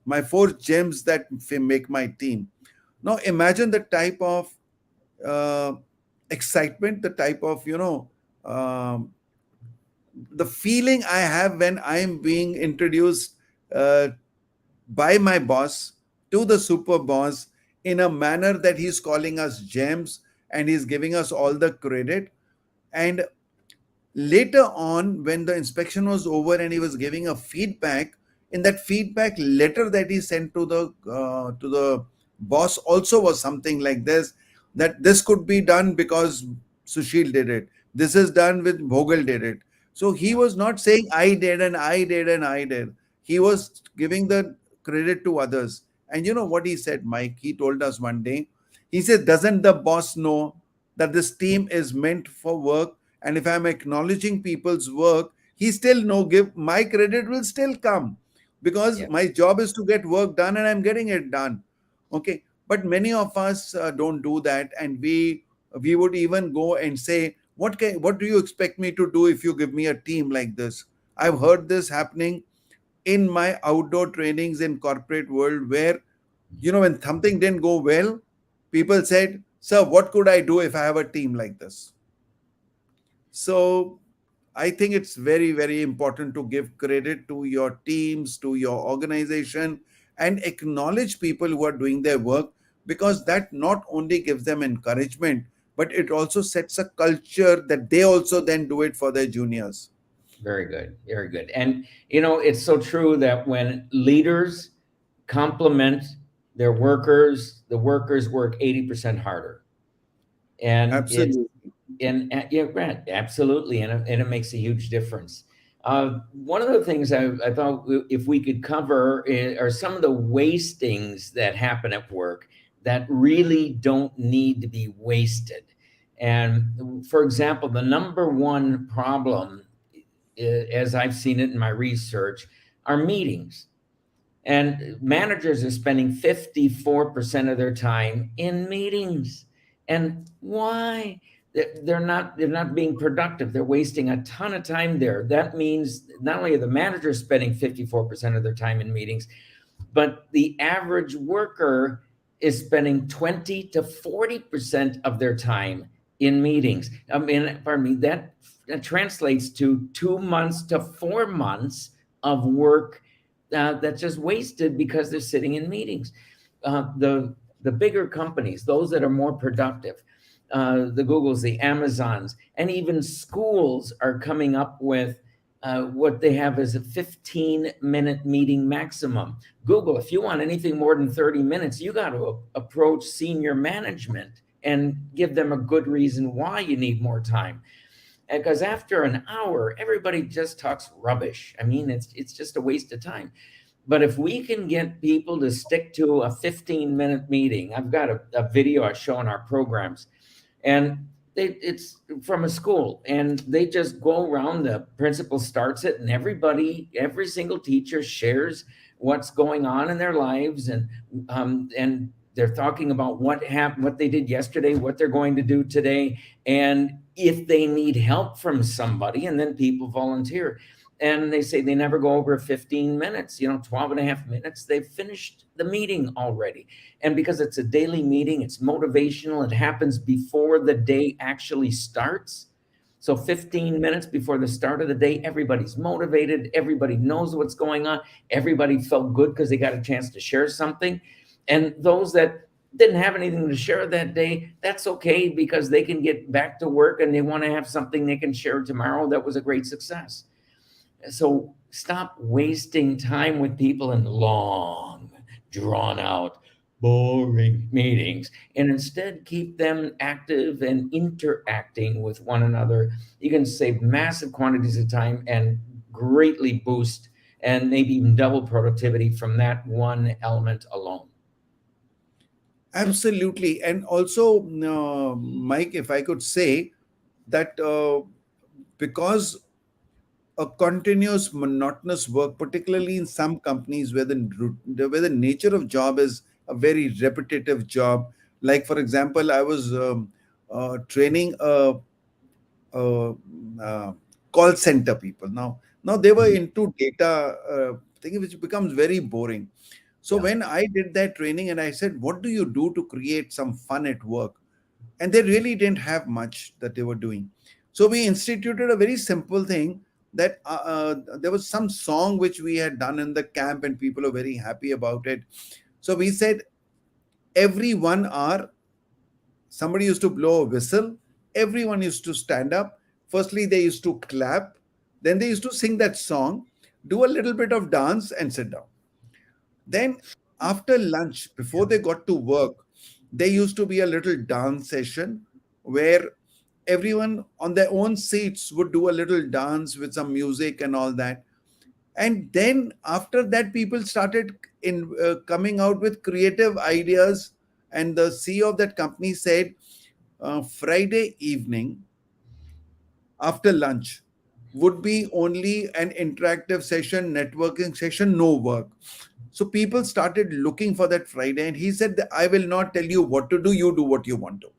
that make my team. Now imagine the type of uh, excitement, the type of, the feeling I have when I'm being introduced uh, by my boss to the super boss in a manner that he's calling us gems and he's giving us all the credit. And later on, when the inspection was over and he was giving a feedback, in that feedback letter that he sent to the boss also was something like this, that this could be done because Sushil did it, this is done with Bhogal did it. So he yeah. was not saying I did and I did and I did. He was giving the credit to others. And you know what he said, Mike? He told us one day, he said, doesn't the boss know that this team is meant for work? And if I'm acknowledging people's work, he still no give my credit will still come because Yeah. my job is to get work done and I'm getting it done. Okay, but many of us don't do that, and we would even go and say, what do you expect me to do if you give me a team like this? I've heard this happening in my outdoor trainings in corporate world where when something didn't go well, people said, sir, what could I do if I have a team like this? So I think it's very, very important to give credit to your teams, to your organization, and acknowledge people who are doing their work, because that not only gives them encouragement, but it also sets a culture that they also then do it for their juniors. Very good. Very good. And, it's so true that when leaders compliment their workers, the workers work 80% harder. And it's Absolutely. yeah, Grant, absolutely, and it makes a huge difference. One of the things I thought if we could cover are some of the wastings that happen at work that really don't need to be wasted. And for example, the number one problem, as I've seen it in my research, are meetings. And managers are spending 54% of their time in meetings. And why? They're not being productive. They're wasting a ton of time there. That means not only are the managers spending 54% of their time in meetings, but the average worker is spending 20 to 40% of their time in meetings. I mean, pardon me, that translates to 2 months to 4 months of work that's just wasted because they're sitting in meetings. The bigger companies, those that are more productive, the Googles, the Amazons, and even schools are coming up with what they have as a 15-minute meeting maximum. Google, if you want anything more than 30 minutes, you got to approach senior management and give them a good reason why you need more time. Because after an hour, everybody just talks rubbish. I mean, it's just a waste of time. But if we can get people to stick to a 15-minute meeting, I've got a video I show in our programs, and it's from a school, and they just go around. The principal starts it, and every single teacher shares what's going on in their lives, and they're talking about what happened, what they did yesterday, what they're going to do today, and if they need help from somebody, and then people volunteer. And they say they never go over 15 minutes, 12 and a half minutes. They've finished the meeting already. And because it's a daily meeting, it's motivational. It happens before the day actually starts. So 15 minutes before the start of the day, everybody's motivated. Everybody knows what's going on. Everybody felt good because they got a chance to share something. And those that didn't have anything to share that day, that's okay, because they can get back to work and they want to have something they can share tomorrow that was a great success. So stop wasting time with people in long, drawn out, boring meetings, and instead keep them active and interacting with one another. You can save massive quantities of time and greatly boost and maybe even double productivity from that one element alone. Absolutely. And also, Mike, if I could say that because a continuous monotonous work, particularly in some companies where the nature of job is a very repetitive job. Like for example, I was training a, uh, call center people. Now they were Mhm. into data thing, which becomes very boring. So Yeah. when I did that training and I said, what do you do to create some fun at work? And they really didn't have much that they were doing. So we instituted a very simple thing that there was some song which we had done in the camp and people are very happy about it. So we said every 1 hour, somebody used to blow a whistle, everyone used to stand up. Firstly, they used to clap, then they used to sing that song, do a little bit of dance, and sit down. Then, after lunch, before they got to work, there used to be a little dance session where everyone on their own seats would do a little dance with some music and all that. And then, after that, people started in coming out with creative ideas. And the CEO of that company said, Friday evening after lunch would be only an interactive session, networking session, no work. So people started looking for that Friday, and he said that I will not tell you what to do, you do what you want to.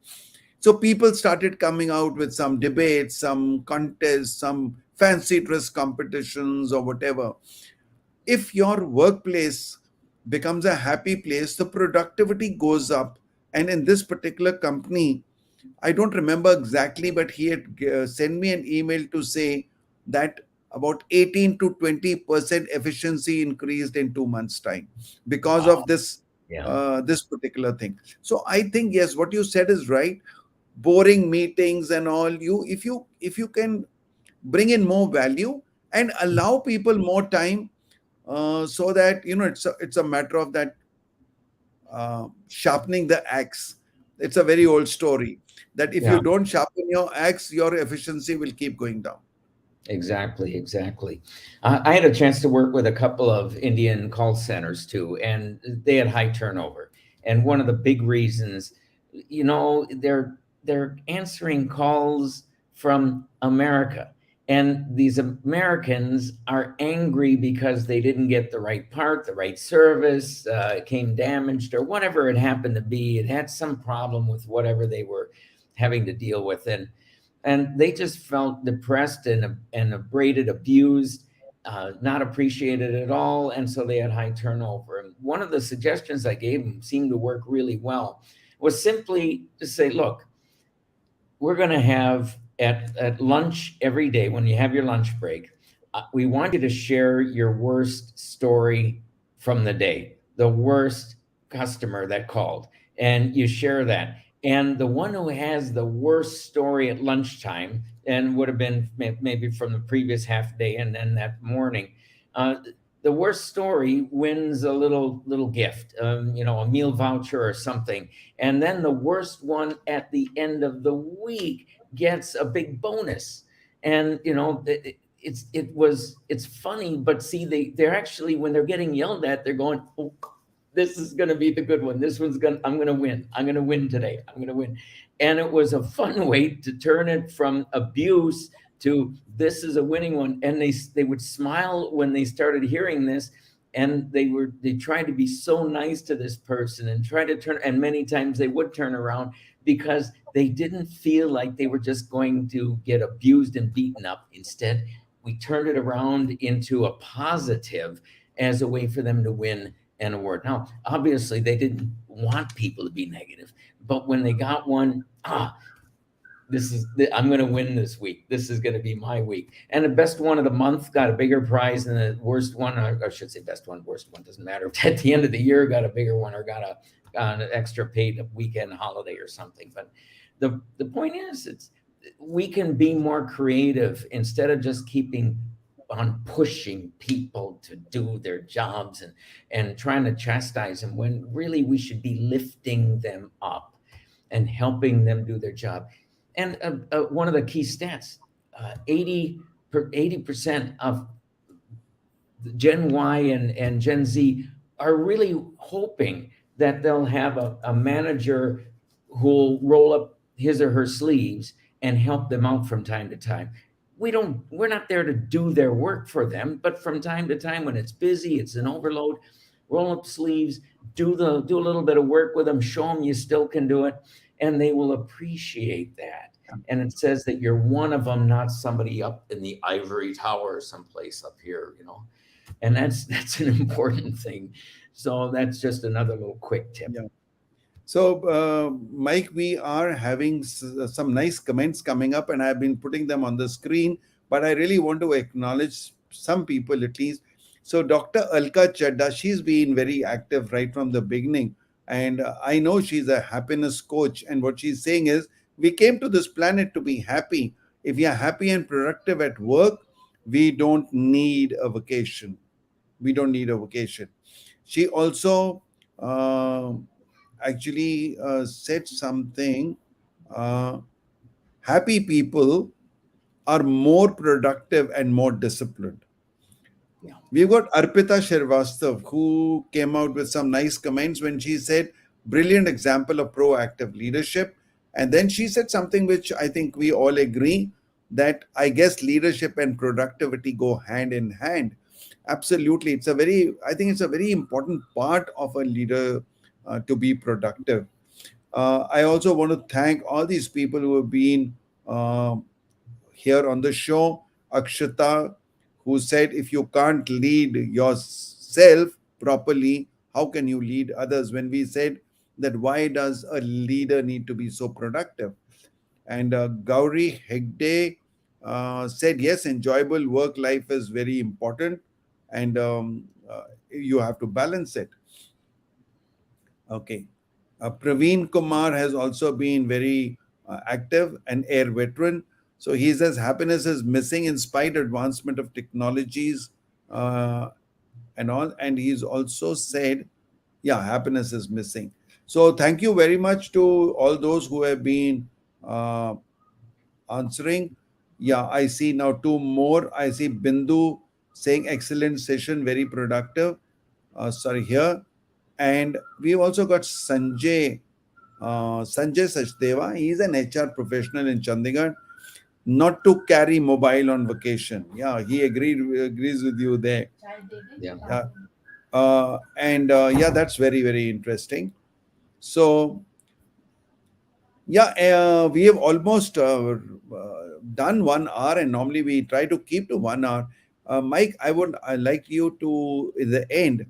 So people started coming out with some debates, some contests, some fancy dress competitions, or whatever. If your workplace becomes a happy place, the productivity goes up. And in this particular company, I don't remember exactly, but he had sent me an email to say that about 18 to 20% efficiency increased in 2 months' time because Wow. of this Yeah. this particular thing. So I think yes, what you said is right. Boring meetings and all, if you can bring in more value and allow people more time, so that it's a matter of that sharpening the axe. It's a very old story that if you Yeah. don't sharpen your axe, your efficiency will keep going down. Exactly, exactly. I had a chance to work with a couple of Indian call centers too, and they had high turnover. And one of the big reasons, they're answering calls from America, and these Americans are angry because they didn't get the right part, the right service, it came damaged, or whatever it happened to be. It had some problem with whatever they were having to deal with, and they just felt depressed and abraded, abused, not appreciated at all, and so they had high turnover. And one of the suggestions I gave them seemed to work really well was simply to say, look, we're going to have at lunch every day when you have your lunch break, we want you to share your worst story from the day, the worst customer that called, and you share that. And the one who has the worst story at lunchtime and would have been maybe from the previous half day and then that morning, uh, the worst story wins a little gift, a meal voucher or something. And then the worst one at the end of the week gets a big bonus. And it's funny, but see, they're actually, when they're getting yelled at, they're going, oh, this is going to be the good one. This one's going to I'm going to win. I'm going to win today. I'm going to win. And it was a fun way to turn it from abuse to this is a winning one. And they would smile when they started hearing this, and they tried to be so nice to this person and try to turn, and many times they would turn around because they didn't feel like they were just going to get abused and beaten up. Instead, we turned it around into a positive as a way for them to win an award. Now, obviously, they didn't want people to be negative, but when they got one, I'm going to win this week. This is going to be my week. And the best one of the month got a bigger prize than the worst one. Or I should say best one, worst one doesn't matter. At the end of the year, got a bigger one or got an extra paid weekend holiday or something. But the point is, we can be more creative instead of just keeping on pushing people to do their jobs and trying to chastise them, when really we should be lifting them up and helping them do their job. And one of the key stats, 80% of Gen Y and Gen Z are really hoping that they'll have a manager who'll roll up his or her sleeves and help them out from time to time. We're not there to do their work for them, but from time to time when it's busy, it's an overload, roll up sleeves, do a little bit of work with them, show them you still can do it, and they will appreciate that. And it says that you're one of them, not somebody up in the ivory tower someplace up here. And that's an important thing. So that's just another little quick tip. Yeah. So, Mike, we are having some nice comments coming up, and I've been putting them on the screen. But I really want to acknowledge some people at least. So, Dr. Alka Chadda, she's been very active right from the beginning. And I know she's a happiness coach. And what she's saying is, we came to this planet to be happy. If you're happy and productive at work, we don't need a vacation. We don't need a vacation. She also uh, actually said something. Uh, Happy people are more productive and more disciplined. Yeah. We've got Arpita Shervastav, who came out with some nice comments when she said, brilliant example of proactive leadership. And then she said something which I think we all agree, that I guess leadership and productivity go hand in hand. Absolutely. I think it's a very important part of a leader to be productive. I also want to thank all these people who have been uh, here on the show. Akshata, who said, if you can't lead yourself properly, how can you lead others? When we said that, why does a leader need to be so productive? And Gauri Hegde, said yes, enjoyable work life is very important, and you have to balance it. Okay. Praveen Kumar has also been very active, an air veteran. So he says happiness is missing in spite advancement of technologies uh, and all. And he's also said, yeah, happiness is missing. So thank you very much to all those who have been uh, answering. Yeah, I see now two more. I see Bindu saying excellent session, very productive. Sorry, here. And we've also got Sanjay Sachdeva. He's an HR professional in Chandigarh. Not to carry mobile on vacation. Yeah, he agrees with you there. Yeah. Yeah. And yeah, that's very, very interesting. So yeah, we have almost done 1 hour, and normally we try to keep to 1 hour. Mike, I like you to, in the end,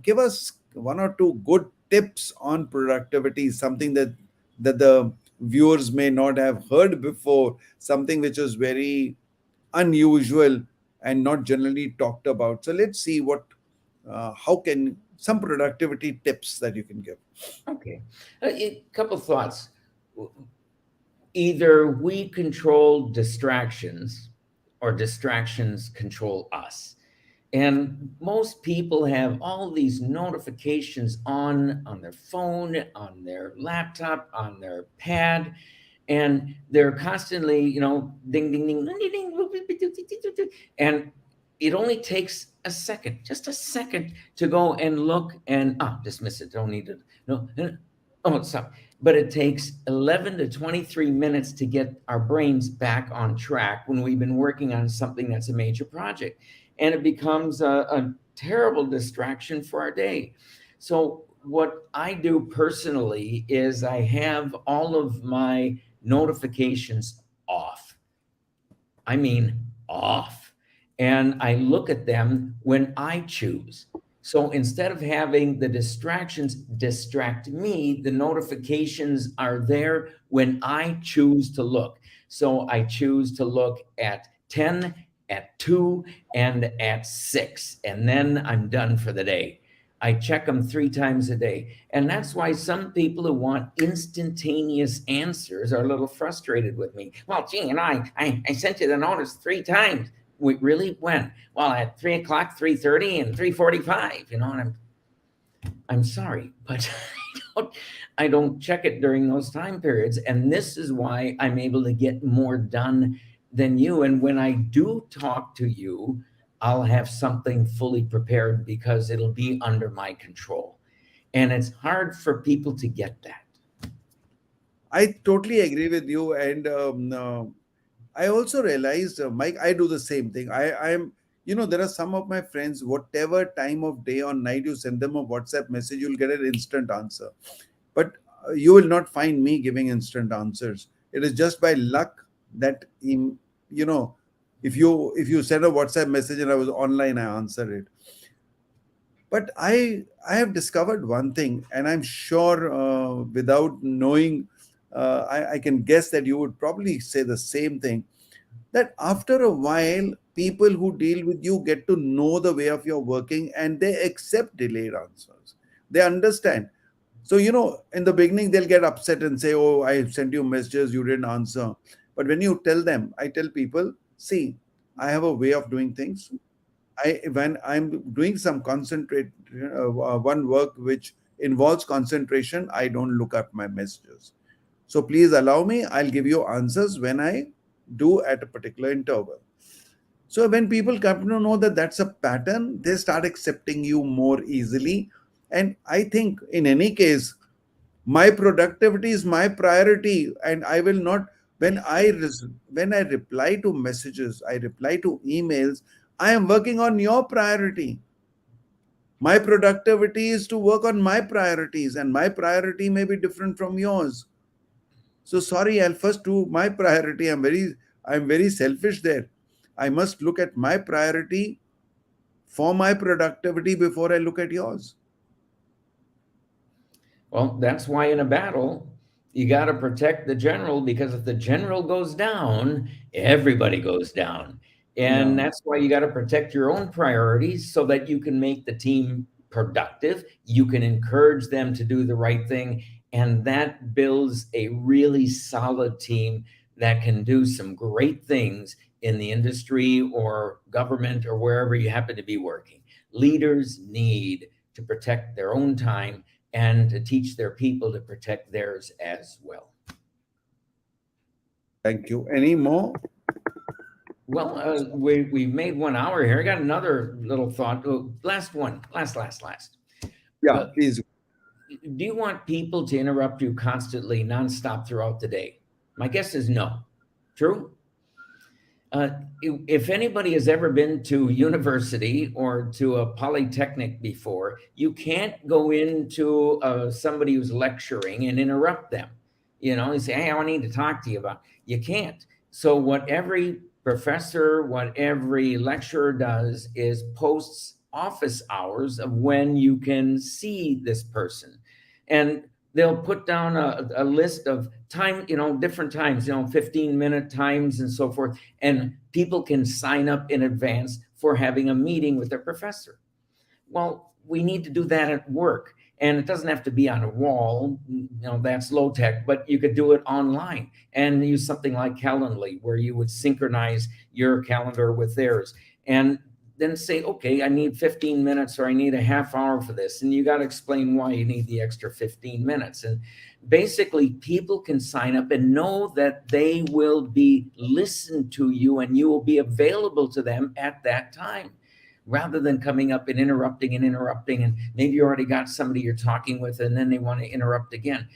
give us one or two good tips on productivity, something that the viewers may not have heard before, something which is very unusual and not generally talked about. So let's see how can some productivity tips that you can give. Okay. A couple thoughts. Either we control distractions or distractions control us. And most people have all these notifications on their phone, on their laptop, on their pad, and they're constantly, ding, ding, ding, ding, ding, and it only takes a second, just a second, to go and look and dismiss it. Don't need it. No, oh, sorry. But it takes 11 to 23 minutes to get our brains back on track when we've been working on something that's a major project, and it becomes a terrible distraction for our day. So what I do personally is I have all of my notifications off. I mean, off. And I look at them when I choose. So instead of having the distractions distract me, the notifications are there when I choose to look. So I choose to look at 10, at 2, and at 6, and then I'm done for the day. I check them 3 times a day. And that's why some people who want instantaneous answers are a little frustrated with me. Well, gee, I sent you the notice 3 times. Wait, really? When? Well, at 3 o'clock, 3:30, and 3:45. And I'm sorry, but I don't check it during those time periods. And this is why I'm able to get more done than you. And when I do talk to you, I'll have something fully prepared because it'll be under my control. And it's hard for people to get that. I totally agree with you, and I also realized, Mike, I do the same thing. There are some of my friends, whatever time of day or night you send them a WhatsApp message, you'll get an instant answer. But you will not find me giving instant answers. It is just by luck that you know, if you send a WhatsApp message and I was online, I answer it. But I have discovered one thing, and I'm sure without knowing, I can guess that you would probably say the same thing. That after a while, people who deal with you get to know the way of your working, and they accept delayed answers. They understand. So, in the beginning, they'll get upset and say, "Oh, I sent you messages, you didn't answer." But when you tell them, I tell people, see, I have a way of doing things. When I'm doing some concentrate one work which involves concentration, I don't look up my messages. So please allow me. I'll give you answers when I do at a particular interval. So when people come to know that that's a pattern, they start accepting you more easily. And I think in any case, my productivity is my priority, and I will not. When I reply to messages, I reply to emails, I am working on your priority. My productivity is to work on my priorities, and my priority may be different from yours. So sorry, I'll first do my priority. I'm very selfish there. I must look at my priority for my productivity before I look at yours. Well, that's why in a battle, You got to protect the general, because if the general goes down, everybody goes down. And Yeah. that's why you got to protect your own priorities so that you can make the team productive. You can encourage them to do the right thing. And that builds a really solid team that can do some great things in the industry or government or wherever you happen to be working. Leaders need to protect their own time and to teach their people to protect theirs as well. Thank you. Any more? Well, we've made 1 hour here. I got another little thought. Oh, last one, last. Yeah, Uh, please. do you want people to interrupt you constantly, nonstop throughout the day? My guess is no. True? Uh, if anybody has ever been to university or to a polytechnic before, you can't go into somebody who's lecturing and interrupt them. And say, "Hey, I need to talk to you about." You can't. So what every professor, what every lecturer does is posts office hours of when you can see this person, and they'll put down a list of time, different times, 15-minute times and so forth, and people can sign up in advance for having a meeting with their professor. Well, we need to do that at work. And it doesn't have to be on a wall, that's low tech, but you could do it online and use something like Calendly, where you would synchronize your calendar with theirs. And then say, okay, I need 15 minutes or I need a half hour for this. And you got to explain why you need the extra 15 minutes. And basically, people can sign up and know that they will be listened to you and you will be available to them at that time, rather than coming up and interrupting. And maybe you already got somebody you're talking with and then they want to interrupt again.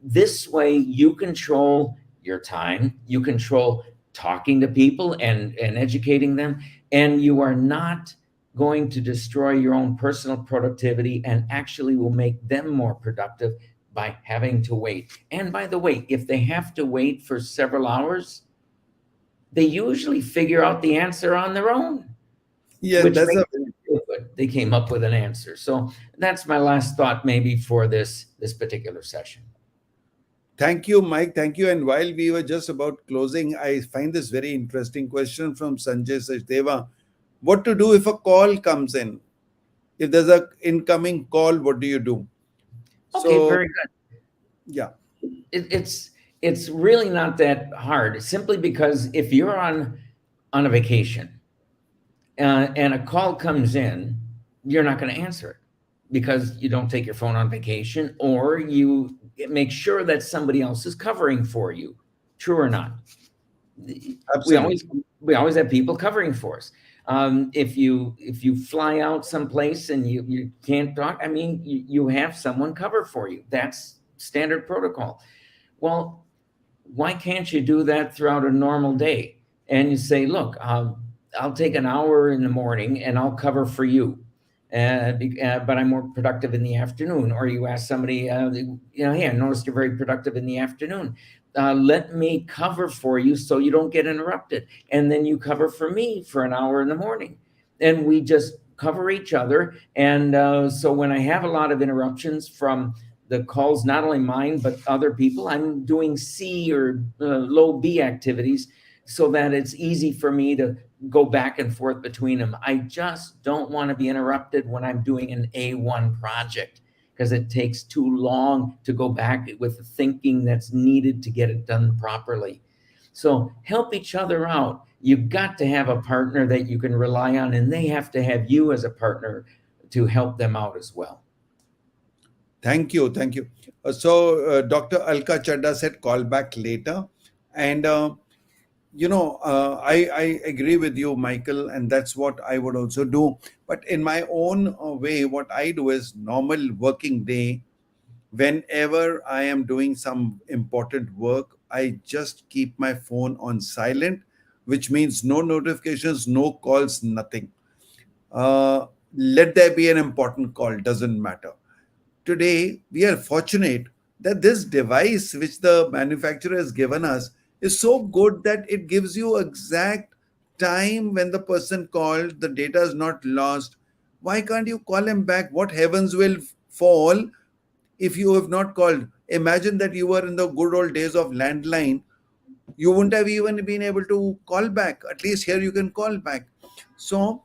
This way, you control your time, you control talking to people and educating them, and you are not going to destroy your own personal productivity and actually will make them more productive by having to wait. And by the way, if they have to wait for several hours, they usually figure out the answer on their own, Yeah, which that's makes a them feel good. They came up with an answer. So that's my last thought, maybe for this particular session. thank you, Mike. Thank you. And while we were just about closing, I find this very interesting question from Sanjay Sachdeva. What to do if a call comes in? If there's a incoming call, what do you do? Okay, So, very good. yeah, It's really not that hard. Simply because if you're on a vacation and a call comes in, you're not going to answer it because you don't take your phone on vacation, or you make sure that somebody else is covering for you. True or not? we always absolutely. we always have people covering for us. If you fly out someplace and you can't talk, I mean, you have someone cover for you. That's standard protocol. Well, why can't you do that throughout a normal day? And you say, look, I'll take an hour in the morning and I'll cover for you. But I'm more productive in the afternoon. Or you ask somebody, hey, I noticed you're very productive in the afternoon. Let me cover for you so you don't get interrupted. And then you cover for me for an hour in the morning. And we just cover each other. And so when I have a lot of interruptions from the calls, not only mine, but other people, I'm doing C or low B activities so that it's easy for me to go back and forth between them. I just don't want to be interrupted when I'm doing an A1 project, because it takes too long to go back with the thinking that's needed to get it done properly. So help each other out. You've got to have a partner that you can rely on, and they have to have you as a partner to help them out as well. Thank you. Thank you. Dr. Alka Chadda said call back later. And I agree with you, Michael, and that's what I would also do. But in my own way, what I do is normal working day, whenever I am doing some important work, I just keep my phone on silent, which means no notifications, no calls, nothing. Uh, Let there be an important call, doesn't matter. Today, we are fortunate that this device, which the manufacturer has given us, is so good that it gives you exact time when the person called, the data is not lost. Why can't you call him back? What heavens will fall if you have not called? Imagine that you were in the good old days of landline, you wouldn't have even been able to call back. At least here you can call back. So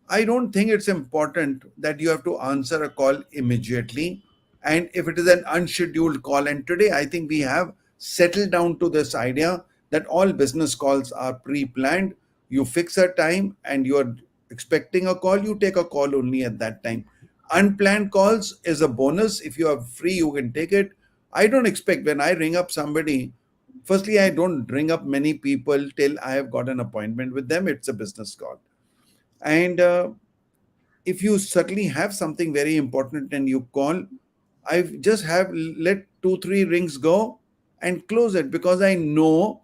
I don't think it's important that you have to answer a call immediately. And if it is an unscheduled call, and today I think we have settled down to this idea that all business calls are pre planned. You fix a time and you're expecting a call, you take a call only at that time. Unplanned calls is a bonus. If you are free, you can take it. I don't expect when I ring up somebody, firstly, I don't ring up many people till I have got an appointment with them. It's a business call. And if you certainly have something very important and you call, I just have let two, three rings go and close it because I know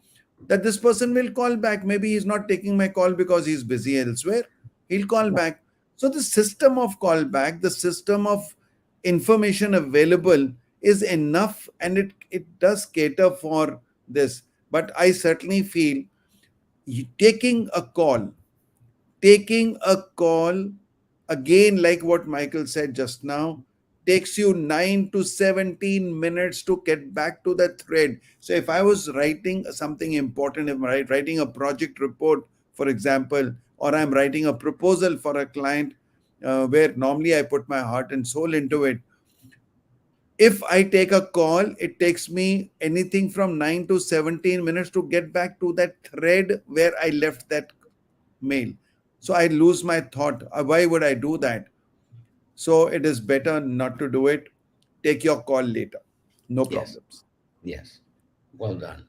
that this person will call back. Maybe he's not taking my call because he's busy elsewhere. He'll call back. So the system of callback, the system of information available is enough and it does cater for this. But I certainly feel taking a call, taking a call, again, like what Michael said just now, takes you 9 to 17 minutes to get back to the thread. So if I was writing something important, if I'm writing a project report, for example, or I'm writing a proposal for a client, where normally I put my heart and soul into it, if I take a call, it takes me anything from 9 to 17 minutes to get back to that thread where I left that mail. So I lose my thought. Why would I do that? So it is better not to do it. Take your call later. No Yes. problems. Yes. Well done.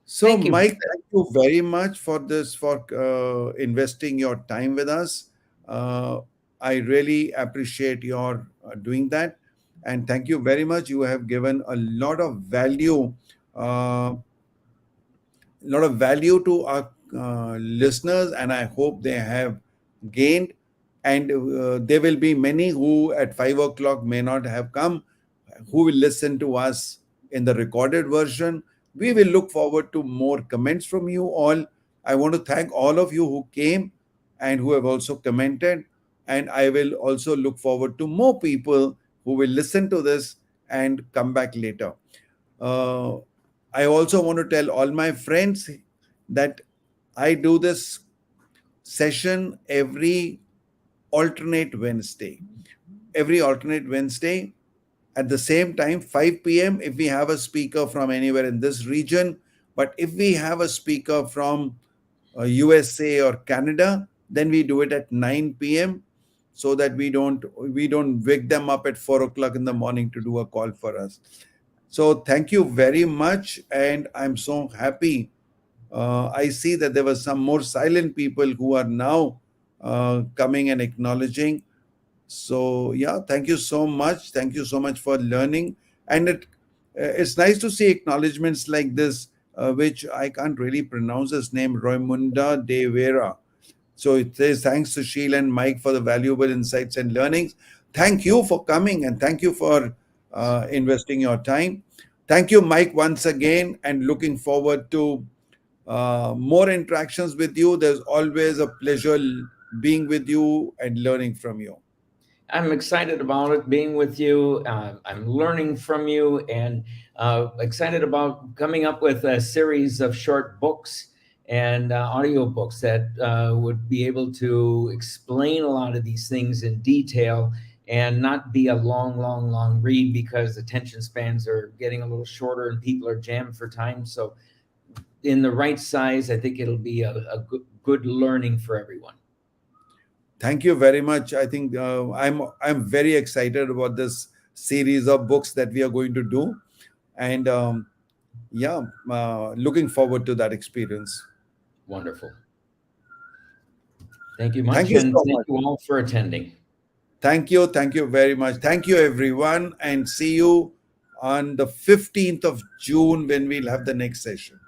So, Thank you for Mike, that. thank you very much for this, for investing your time with us. Uh, I really appreciate your doing that. And thank you very much. You have given a lot of value, to our listeners, and I hope they have gained. And there will be many who at 5 o'clock may not have come, who will listen to us in the recorded version. We will look forward to more comments from you all. I want to thank all of you who came and who have also commented. And I will also look forward to more people who will listen to this and come back later. Uh, I also want to tell all my friends that I do this session alternate Wednesday. Every alternate Wednesday at the same time, 5 p.m. if we have a speaker from anywhere in this region. But if we have a speaker from USA or Canada, then we do it at 9 p.m. so that we don't wake them up at 4 o'clock in the morning to do a call for us. So thank you very much, and I'm so happy. I see that there were some more silent people who are now coming and acknowledging. So yeah, thank you so much. Thank you so much for learning, and it's nice to see acknowledgements like this, which I can't really pronounce his name, Roimunda de Vera. So it says, thanks to Sheil and Mike for the valuable insights and learnings. Thank you for coming and thank you for investing your time. Thank you, Mike, once again, and looking forward to more interactions with you. There's always a pleasure being with you and learning from you. I'm excited about it being with you. I'm learning from you and excited about coming up with a series of short books and audio books that would be able to explain a lot of these things in detail and not be a long, long, long read because attention spans are getting a little shorter and people are jammed for time. So, in the right size, I think it'll be a good learning for everyone. Thank you very much. I think I'm very excited about this series of books that we are going to do, and yeah, looking forward to that experience. Wonderful. Thank you Thank much. you And so thank much. you all for attending. Thank you very much. Thank you, everyone, and see you on the 15th of June when we'll have the next session.